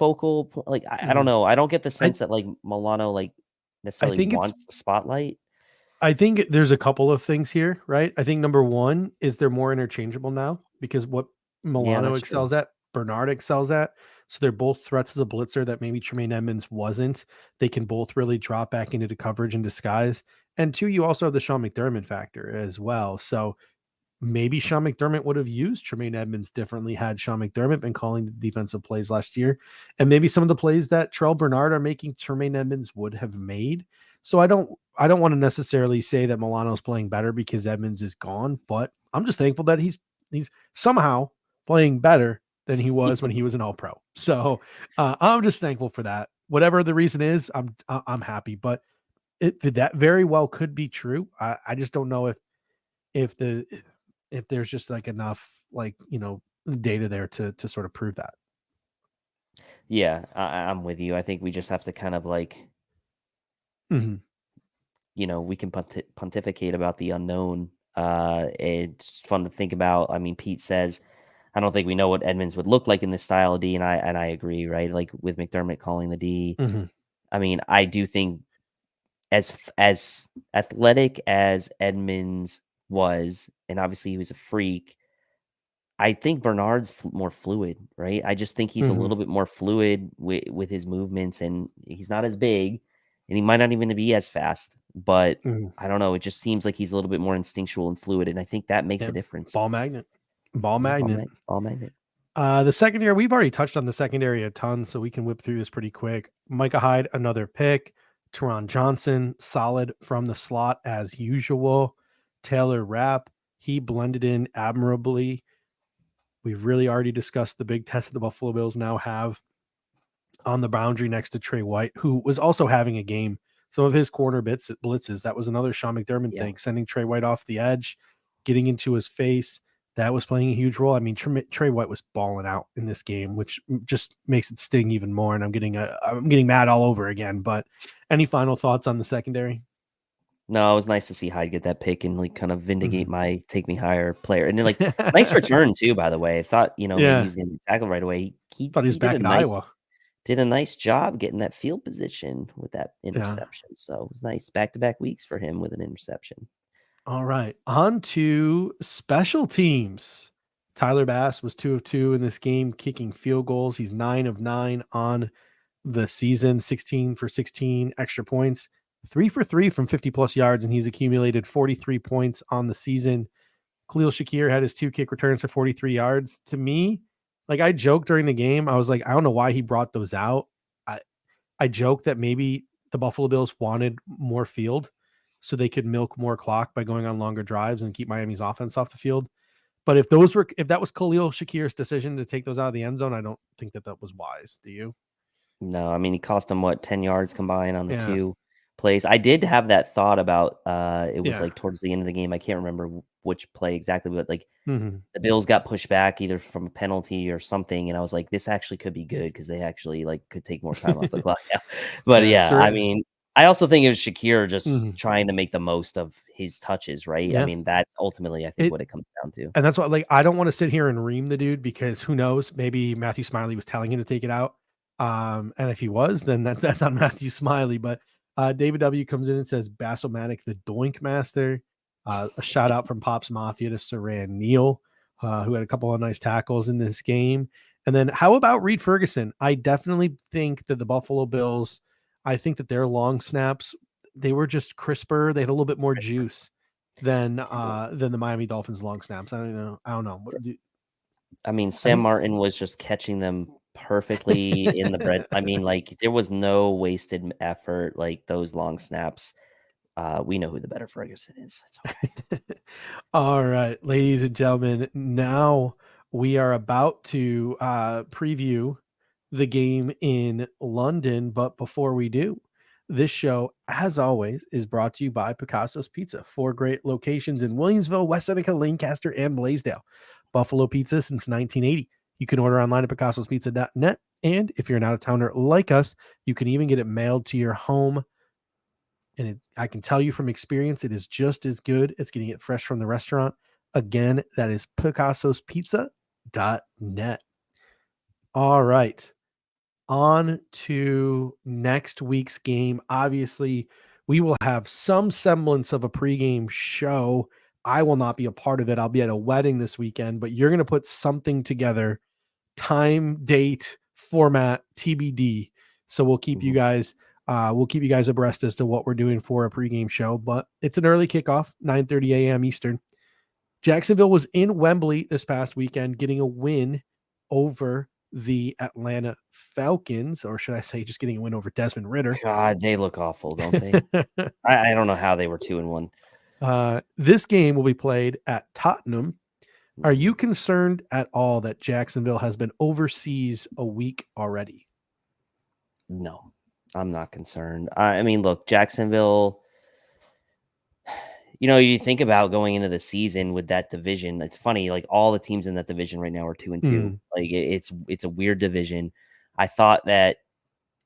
like I don't Mhm. know. I don't get the I sense that like Milano like I necessarily think it's wants the spotlight. I think there's a couple of things here, right? I think number one is they're more interchangeable now because what Yeah, Milano that's true. excels at, Bernard excels at. So they're both threats as a blitzer that maybe Tremaine Edmonds wasn't. They can both really drop back into the coverage in disguise. And two, you also have the Sean McDermott factor as well. So maybe Sean McDermott would have used Tremaine Edmonds differently had Sean McDermott been calling the defensive plays last year. And maybe some of the plays that Terrell Bernard are making Tremaine Edmonds would have made. So I don't want to necessarily say that Milano's playing better because Edmonds is gone, but I'm just thankful that he's somehow playing better than he was when he was an all pro. So I'm just thankful for that. Whatever the reason is, I'm happy, but that very well could be true. I just don't know if the if there's just like enough like data there to sort of prove that. Yeah, I'm with you. I think we just have to kind of like, Mhm. we can pontificate about the unknown. It's fun to think about. I mean, Pete says, I don't think we know what Edmonds would look like in this style of D, and I agree, right? Like with McDermott calling the D. Mhm. I mean, I do think as athletic as Edmonds was, and obviously he was a freak, I think Bernard's more fluid, right? I just think he's a Mhm. little bit more fluid with his movements, and he's not as big, and he might not even be as fast. But Mhm. I don't know. It just seems like he's a little bit more instinctual and fluid, and I think that makes Yeah. a difference. Ball magnet. Ball Yeah, magnet. ball magnet. The secondary, we've already touched on the secondary a ton, so we can whip through this pretty quick. Micah Hyde, another pick. Teron Johnson, solid from the slot as usual. Taylor Rapp, he blended in admirably. We've really already discussed the big test the Buffalo Bills now have on the boundary next to Tre White, who was also having a game. Some of his corner blitzes, that was another Sean McDermott Yeah, thing, sending Tre White off the edge, getting into his face. That was playing a huge role. I mean, Tre White was balling out in this game, which just makes it sting even more. And I'm getting mad all over again. But any final thoughts on the secondary? no, it was nice to see Hyde get that pick and like kind of vindicate Mhm. my take me higher player, and then like nice return too. By the way, I thought maybe he Yeah, was going to be tackled right away. He thought he was he back at Iowa. did a nice job getting that field position with that Yeah. interception. So it was nice back-to-back weeks for him with an interception. All right. On to special teams. Tyler Bass was 2 of 2 in this game, kicking field goals. He's 9 of 9 on the season, 16 for 16 extra points, 3 for 3 from 50 plus yards, and he's accumulated 43 points on the season. Khalil Shakir had his 2 kick returns for 43 yards. To me, like I joked during the game, I was like, I don't know why he brought those out. I, I joked that maybe the Buffalo Bills wanted more field so they could milk more clock by going on longer drives and keep Miami's offense off the field. But if that was Khalil Shakir's decision to take those out of the end zone, I don't think that was wise. Do you? No, I mean, he cost them 10 yards combined on the Yeah. 2 plays. I did have that thought about it was Yeah. like towards the end of the game. I can't remember which play exactly, but like Mhm. the Bills got pushed back either from a penalty or something, and I was like, this actually could be good because they actually like could take more time off the clock now. But yeah, I mean, I also think it was Shakir just trying to make the most of his touches, right? Yeah. I mean, that's ultimately I think what it comes down to. And that's what, like, I don't want to sit here and ream the dude because who knows? Maybe Matthew Smiley was telling him to take it out. And if he was, then that's on Matthew Smiley. But David W comes in and says Bassomatic, the Doink Master. A shout out from Pops Mafia to Saran Neal, who had a couple of nice tackles in this game. And then how about Reed Ferguson? I definitely think that the Buffalo Bills, I think that their long snaps, they were just crisper. They had a little bit more juice than the Miami Dolphins long snaps. I don't know. I mean, Sam Martin was just catching them perfectly in the bread. I mean, like there was no wasted effort. Like those long snaps. We know who the better Ferguson is. It's okay. All right, ladies and gentlemen, now we are about to preview the game in London. But before we do, this show, as always, is brought to you by Picasso's Pizza. 4 great locations in Williamsville, West Seneca, Lancaster, and Blaisdell. Buffalo Pizza since 1980. You can order online at picassospizza.net. And if you're an out-of-towner like us, you can even get it mailed to your home. And I can tell you from experience, it is just as good as getting it fresh from the restaurant. Again, that is picassospizza.net. All right. On to next week's game. Obviously, we will have some semblance of a pregame show. I will not be a part of it. I'll be at a wedding this weekend, but you're going to put something together, time, date, format, TBD. So we'll keep you guys abreast as to what we're doing for a pregame show, but it's an early kickoff, 9:30 a.m. Eastern. Jacksonville was in Wembley this past weekend, getting a win over the Atlanta Falcons, or should I say just getting a win over Desmond Ridder. God, they look awful, don't they? I don't know how they were 2-1. This game will be played at Tottenham. Are you concerned at all that Jacksonville has been overseas a week already? No, I'm not concerned. I mean, look, Jacksonville, you think about going into the season with that division. It's funny, like all the teams in that division right now are 2-2. Like it's a weird division. I thought that,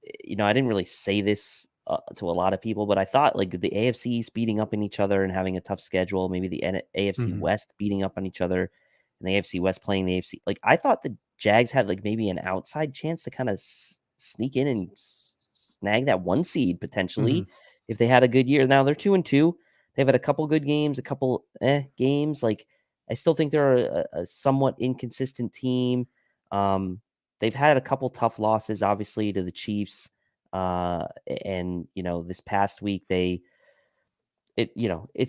I didn't really say this to a lot of people, but I thought like the AFC East beating up on each other and having a tough schedule, maybe the AFC West beating up on each other and the AFC West playing the AFC. Like I thought the Jags had like maybe an outside chance to kind of sneak in and snag that 1 seed potentially if they had a good year. Now they're 2-2. They've had a couple good games, a couple games. Like I still think they're a somewhat inconsistent team. They've had a couple tough losses, obviously, to the Chiefs. And this past week it's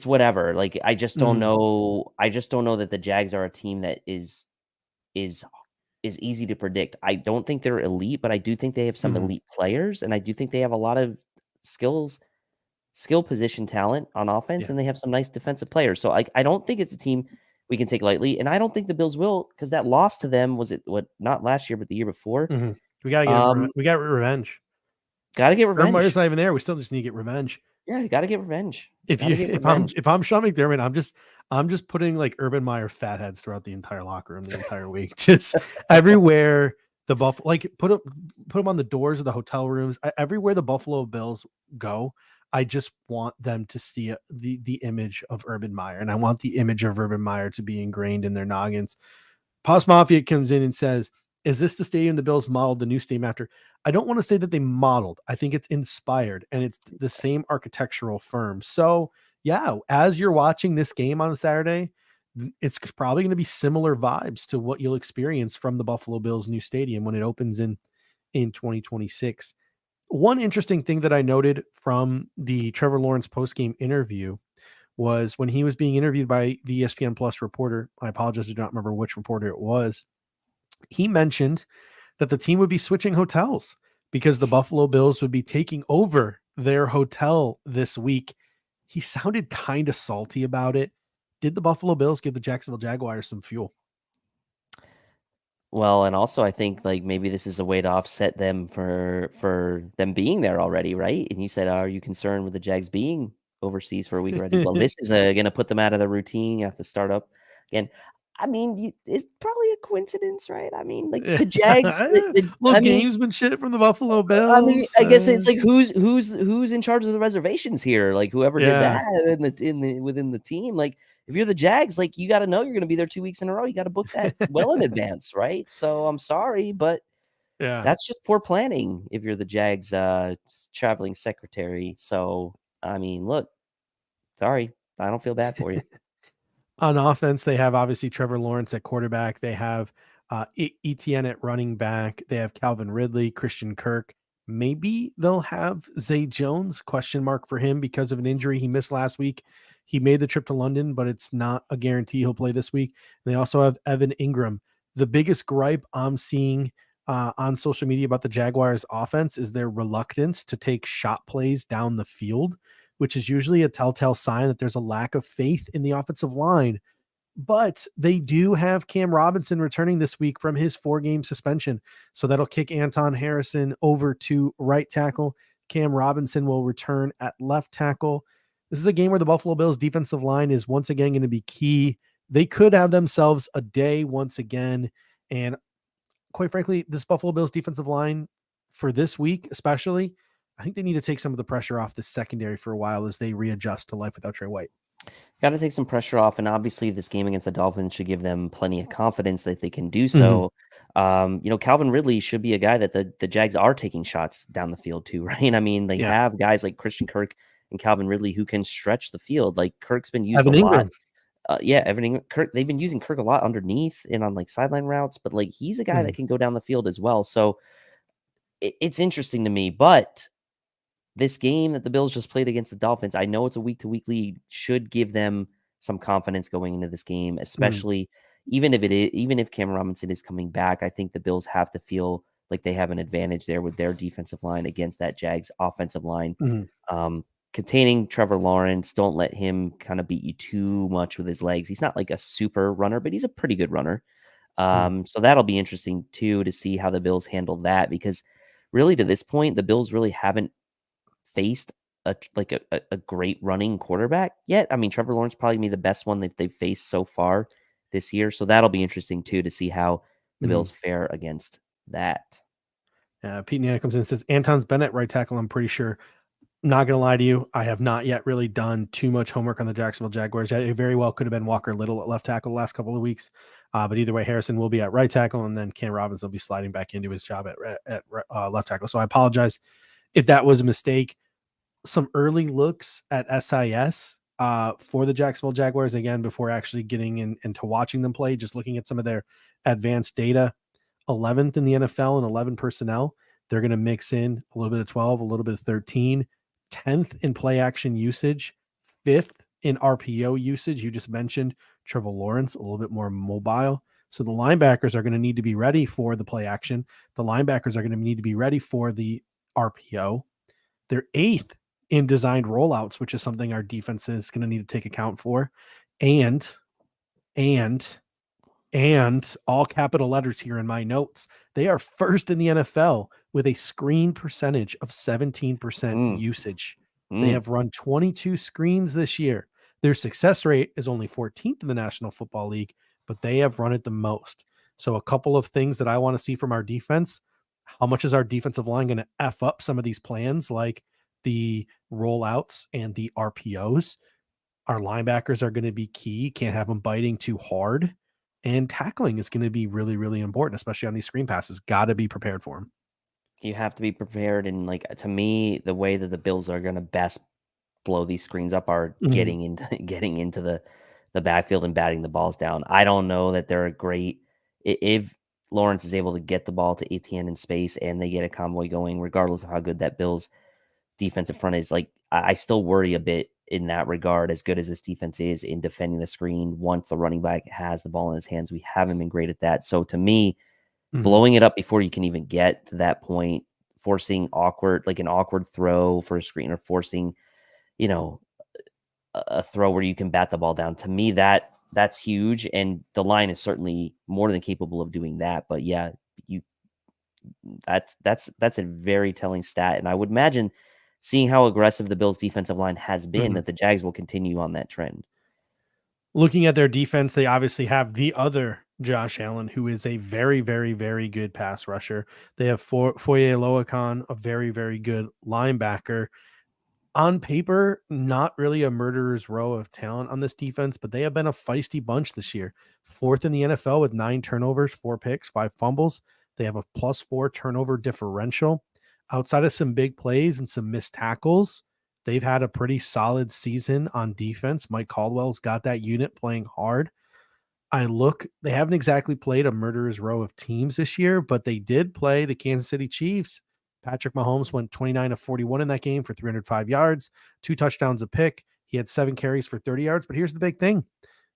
whatever. Like I just don't know. I just don't know that the Jags are a team that is easy to predict. I don't think they're elite, but I do think they have some elite players, and I do think they have a lot of skill position talent on offense, and they have some nice defensive players. So I don't think it's a team we can take lightly, and I don't think the Bills will, because that loss to them not last year, but the year before. We gotta get revenge. Gotta get revenge. Meyer's not even there. We still just need to get revenge. Yeah, you gotta get revenge. If I'm Sean McDermott, I'm just putting like Urban Meyer fatheads throughout the entire locker room the entire week, just everywhere the Buffalo, like put them on the doors of the hotel rooms, everywhere the Buffalo Bills go. I just want them to see the image of Urban Meyer, and I want the image of Urban Meyer to be ingrained in their noggins. Pos Mafia comes in and says, is this the stadium the Bills modeled the new stadium after? I don't want to say that they modeled. I think it's inspired, and it's the same architectural firm. So yeah, as you're watching this game on Saturday, it's probably going to be similar vibes to what you'll experience from the Buffalo Bills new stadium when it opens in 2026. One interesting thing that I noted from the Trevor Lawrence postgame interview was when he was being interviewed by the ESPN Plus reporter. I apologize, I do not remember which reporter it was. He mentioned that the team would be switching hotels because the Buffalo Bills would be taking over their hotel this week. He sounded kind of salty about it. did the Buffalo Bills give the Jacksonville Jaguars some fuel? Well, and also I think like maybe this is a way to offset them for them being there already, right? And you said, are you concerned with the Jags being overseas for a week already? Well, this is going to put them out of the routine. You have to start up again. I mean, it's probably a coincidence, right? I mean, like the Jags. Little gamesmanship from the Buffalo Bills. I mean, I guess it's like who's in charge of the reservations here? Like whoever did that within the team. Like if you're the Jags, like you got to know you're going to be there 2 weeks in a row. You got to book that well in advance, right? So I'm sorry, but that's just poor planning if you're the Jags traveling secretary. So I mean, look, sorry, I don't feel bad for you. On offense, they have obviously Trevor Lawrence at quarterback. They have Etienne at running back. They have Calvin Ridley, Christian Kirk. Maybe they'll have Zay Jones, question mark for him because of an injury he missed last week. He made the trip to London, but it's not a guarantee he'll play this week. And they also have Evan Ingram. The biggest gripe I'm seeing on social media about the Jaguars offense is their reluctance to take shot plays down the field, which is usually a telltale sign that there's a lack of faith in the offensive line. But they do have Cam Robinson returning this week from his 4-game suspension. So that'll kick Anton Harrison over to right tackle. Cam Robinson will return at left tackle. This is a game where the Buffalo Bills defensive line is once again going to be key. They could have themselves a day once again. And quite frankly, this Buffalo Bills defensive line for this week, especially, I think they need to take some of the pressure off the secondary for a while as they readjust to life without Tre White. Got to take some pressure off, and obviously this game against the Dolphins should give them plenty of confidence that they can do so. Calvin Ridley should be a guy that the Jags are taking shots down the field too, right? I mean, they have guys like Christian Kirk and Calvin Ridley who can stretch the field. Like Kirk's been used a lot. Evan Ingram, Kirk, they've been using Kirk a lot underneath and on like sideline routes, but like he's a guy that can go down the field as well. So it's interesting to me, but this game that the Bills just played against the Dolphins, I know it's a week-to-week lead, should give them some confidence going into this game, especially even if Cam Robinson is coming back. I think the Bills have to feel like they have an advantage there with their defensive line against that Jags offensive line. Containing Trevor Lawrence, don't let him kind of beat you too much with his legs. He's not like a super runner, but he's a pretty good runner. So that'll be interesting too to see how the Bills handle that, because really to this point, the Bills really haven't faced a great running quarterback yet. I mean, Trevor Lawrence probably be the best one that they've faced so far this year. So that'll be interesting too to see how the Bills fare against that. Pete Nana comes in and says, Anton's Bennett right tackle, I'm pretty sure. Not going to lie to you, I have not yet really done too much homework on the Jacksonville Jaguars. It very well could have been Walker Little at left tackle the last couple of weeks. But either way, Harrison will be at right tackle, and then Cam Robinson will be sliding back into his job at left tackle. So I apologize if that was a mistake. Some early looks at SIS for the Jacksonville Jaguars, again, before actually getting into watching them play, just looking at some of their advanced data. 11th in the NFL in 11 personnel. They're going to mix in a little bit of 12, a little bit of 13. 10th in play action usage, 5th in RPO usage. You just mentioned Trevor Lawrence, a little bit more mobile. So the linebackers are going to need to be ready for the play action. The linebackers are going to need to be ready for the RPO. They're 8th in designed rollouts, which is something our defense is going to need to take account for. And all capital letters here in my notes, they are first in the NFL with a screen percentage of 17% usage. They have run 22 screens this year. Their success rate is only 14th in the National Football League, but they have run it the most. So a couple of things that I want to see from our defense. How much is our defensive line going to F up some of these plans, like the rollouts and the RPOs? Our linebackers are going to be key. Can't have them biting too hard. And tackling is going to be really, really important, especially on these screen passes. Got to be prepared for them. You have to be prepared. And like, to me, the way that the Bills are going to best blow these screens up are getting into the backfield and batting the balls down. I don't know that they're a great, if Lawrence is able to get the ball to Etienne in space and they get a convoy going, regardless of how good that Bills defensive front is, like, I still worry a bit in that regard, as good as this defense is in defending the screen. Once the running back has the ball in his hands, we haven't been great at that. So to me, blowing it up before you can even get to that point, forcing an awkward throw for a screen, or forcing, a throw where you can bat the ball down. To me, that's huge, and the line is certainly more than capable of doing that. But yeah, you that's a very telling stat, and I would imagine, seeing how aggressive the Bills' defensive line has been, that the Jags will continue on that trend. Looking at their defense, they obviously have the other Josh Allen, who is a very, very, very good pass rusher. They have Foye Loakon, a very, very good linebacker. On paper, not really a murderer's row of talent on this defense, but they have been a feisty bunch this year. 4th in the NFL with 9 turnovers, 4 picks, 5 fumbles. They have a +4 turnover differential. Outside of some big plays and some missed tackles, they've had a pretty solid season on defense. Mike Caldwell's got that unit playing hard. They haven't exactly played a murderer's row of teams this year, but they did play the Kansas City Chiefs. Patrick Mahomes went 29 of 41 in that game for 305 yards, 2 touchdowns, a pick. He had 7 carries for 30 yards. But here's the big thing.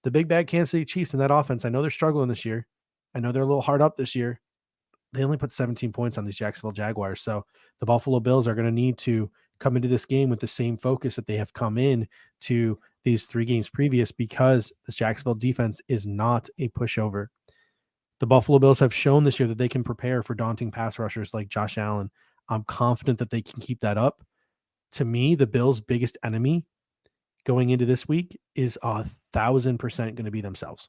The big bad Kansas City Chiefs in that offense, I know they're struggling this year. I know they're a little hard up this year. They only put 17 points on these Jacksonville Jaguars. So the Buffalo Bills are going to need to come into this game with the same focus that they have come in to these 3 games previous, because this Jacksonville defense is not a pushover. The Buffalo Bills have shown this year that they can prepare for daunting pass rushers like Josh Allen. I'm confident that they can keep that up. To me, the Bills' biggest enemy going into this week is 1,000% going to be themselves.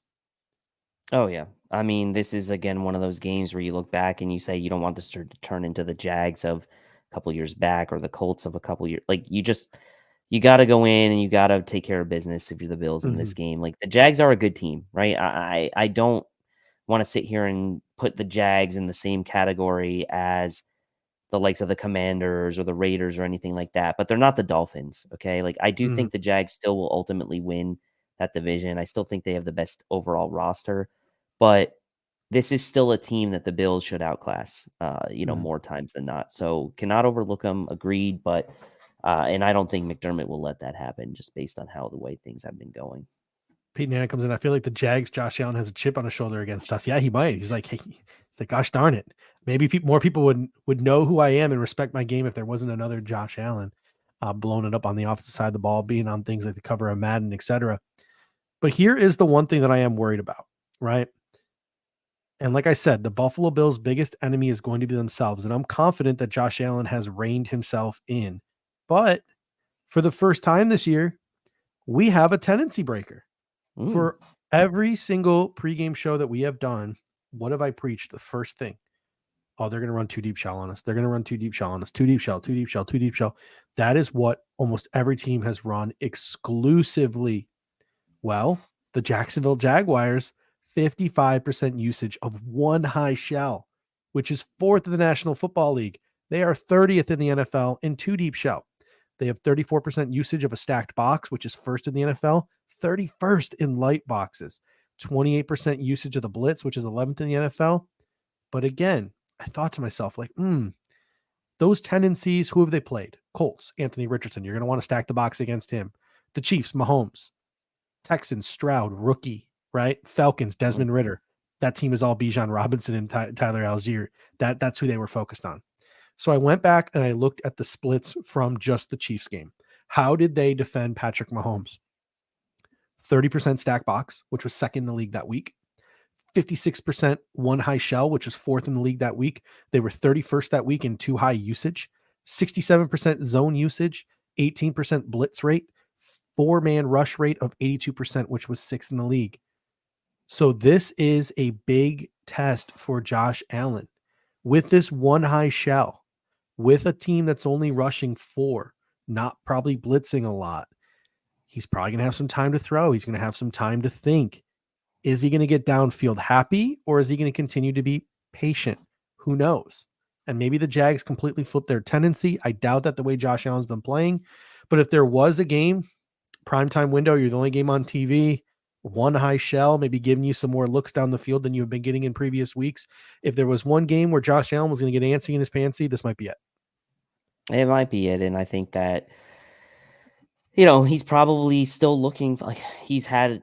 Oh, yeah. I mean, this is, again, one of those games where you look back and you say you don't want this to turn into the Jags of a couple years back or the Colts of a couple years. Like, you got to go in and you got to take care of business if you're the Bills in this game. Like, the Jags are a good team, right? I don't want to sit here and put the Jags in the same category as the likes of the Commanders or the Raiders or anything like that, but they're not the Dolphins. Okay. Like, I do think the Jags still will ultimately win that division. I still think they have the best overall roster, but this is still a team that the Bills should outclass, more times than not. So cannot overlook them. Agreed. But, and I don't think McDermott will let that happen just based on how the way things have been going. Pete Nana comes in. I feel like the Jags, Josh Allen has a chip on his shoulder against us. Yeah, he might. He's like, gosh darn it. Maybe more people would know who I am and respect my game if there wasn't another Josh Allen blowing it up on the offensive side of the ball, being on things like the cover of Madden, etc. But here is the one thing that I am worried about, right? And like I said, the Buffalo Bills' biggest enemy is going to be themselves. And I'm confident that Josh Allen has reined himself in. But for the first time this year, we have a tendency breaker. For every single pregame show that we have done, what have I preached? The first thing. Oh, they're going to run 2 deep shell on us. They're going to run 2 deep shell on us. 2 deep shell, 2 deep shell, 2 deep shell. That is what almost every team has run exclusively. Well, the Jacksonville Jaguars, 55% usage of 1 high shell, which is 4th in the National Football League. They are 30th in the NFL in 2 deep shell. They have 34% usage of a stacked box, which is 1st in the NFL, 31st in light boxes, 28% usage of the blitz, which is 11th in the NFL. But again, I thought to myself, like, those tendencies, who have they played? Colts, Anthony Richardson. You're going to want to stack the box against him. The Chiefs, Mahomes. Texans, Stroud, rookie, right? Falcons, Desmond Ridder. That team is all Bijan Robinson and Tyler Algier. That's who they were focused on. So I went back and I looked at the splits from just the Chiefs game. How did they defend Patrick Mahomes? 30% stack box, which was 2nd in the league that week. 56% 1 high shell, which was 4th in the league that week. They were 31st that week in 2 high usage. 67% zone usage, 18% blitz rate, 4-man rush rate of 82%, which was 6th in the league. So this is a big test for Josh Allen. With this 1 high shell, with a team that's only rushing 4, not probably blitzing a lot, he's probably going to have some time to throw. He's going to have some time to think. Is he going to get downfield happy, or is he going to continue to be patient? Who knows? And maybe the Jags completely flip their tendency. I doubt that the way Josh Allen's been playing. But if there was a game, primetime window, you're the only game on TV, 1 high shell, maybe giving you some more looks down the field than you've been getting in previous weeks. If there was one game where Josh Allen was going to get antsy in his pantsy, this might be it. It might be it. And I think that, he's probably still looking like he's had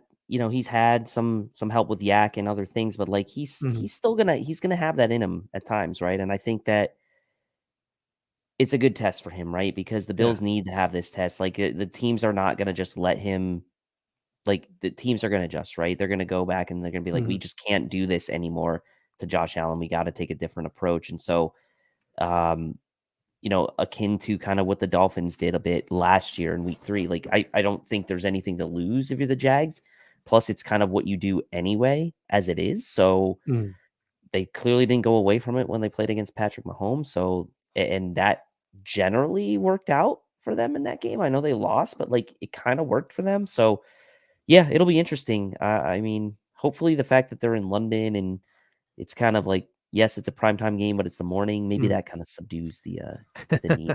some help with Yak and other things, but like he's still gonna have that in him at times, right? And I think that it's a good test for him, right? Because the Bills need to have this test. Like the teams are not going to just let him. Like the teams are going to adjust, right? They're going to go back and they're going to be like, we just can't do this anymore to Josh Allen. We got to take a different approach. And so, akin to kind of what the Dolphins did a bit last year in week 3. Like, I don't think there's anything to lose if you're the Jags. Plus, it's kind of what you do anyway as it is. So they clearly didn't go away from it when they played against Patrick Mahomes. So, and that generally worked out for them in that game. I know they lost, but like it kind of worked for them. So, yeah, it'll be interesting. I mean, hopefully the fact that they're in London and it's kind of like, yes, it's a primetime game, but it's the morning. Maybe that kind of subdues the need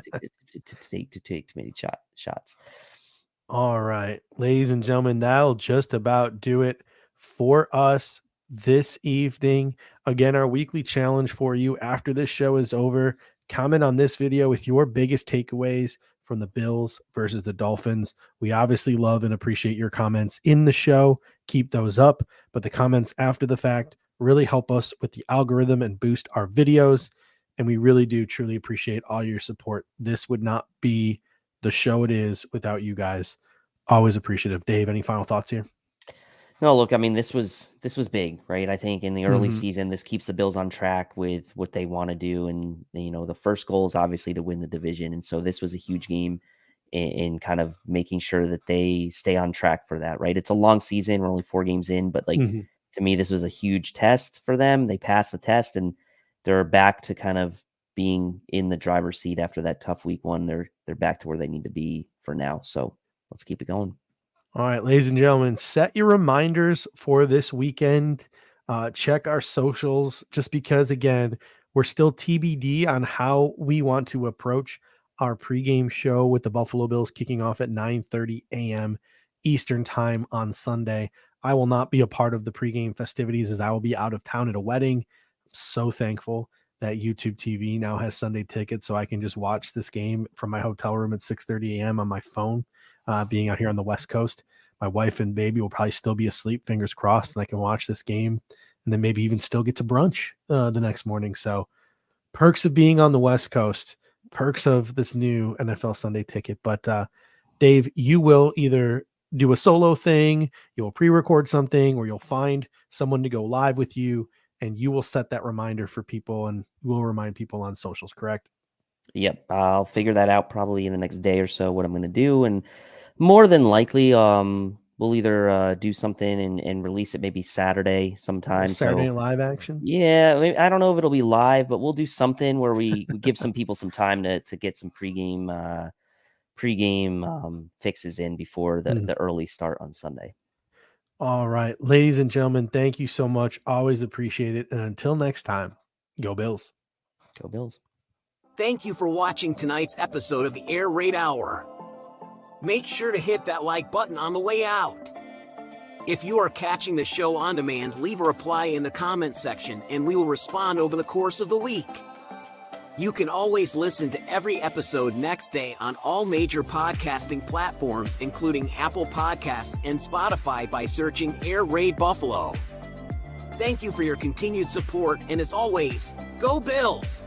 to take too many shots. All right, ladies and gentlemen, that'll just about do it for us this evening. Again, our weekly challenge for you after this show is over. Comment on this video with your biggest takeaways from the Bills versus the Dolphins. We obviously love and appreciate your comments in the show. Keep those up, but the comments after the fact really help us with the algorithm and boost our videos. And we really do truly appreciate all your support. This would not be the show it is without you guys. Always appreciative. Dave, any final thoughts here? No, look, I mean, this was big, right? I think in the early season, this keeps the Bills on track with what they want to do. And, the first goal is obviously to win the division. And so this was a huge game in kind of making sure that they stay on track for that, right? It's a long season. We're only 4 games in, but like, to me, this was a huge test for them. They passed the test and they're back to kind of being in the driver's seat after that tough week 1. They're back to where they need to be for now. So let's keep it going. All right, ladies and gentlemen, set your reminders for this weekend. Check our socials just because, again, we're still TBD on how we want to approach our pregame show with the Buffalo Bills kicking off at 9:30 a.m. Eastern time on Sunday. I will not be a part of the pregame festivities as I will be out of town at a wedding. I'm so thankful that YouTube TV now has Sunday tickets so I can just watch this game from my hotel room at 6:30 a.m. on my phone. Being out here on the West Coast, my wife and baby will probably still be asleep, fingers crossed, and I can watch this game and then maybe even still get to brunch the next morning. So perks of being on the West Coast, perks of this new NFL Sunday ticket. But Dave, you will either do a solo thing, you'll pre-record something, or you'll find someone to go live with you, and you will set that reminder for people and we'll remind people on socials, correct? Yep. I'll figure that out probably in the next day or so, what I'm going to do. And more than likely, we'll either do something and release it maybe Saturday sometime. Saturday live action? Yeah, I don't know if it'll be live, but we'll do something where we give some people some time to get some pregame fixes in before the early start on Sunday. All right, ladies and gentlemen, thank you so much. Always appreciate it. And until next time, go Bills. Go Bills. Thank you for watching tonight's episode of the Air Raid Hour. Make sure to hit that like button on the way out. If you are catching the show on demand, leave a reply in the comment section and we will respond over the course of the week. You can always listen to every episode next day on all major podcasting platforms, including Apple Podcasts and Spotify, by searching Air Raid Buffalo. Thank you for your continued support, and as always, go Bills!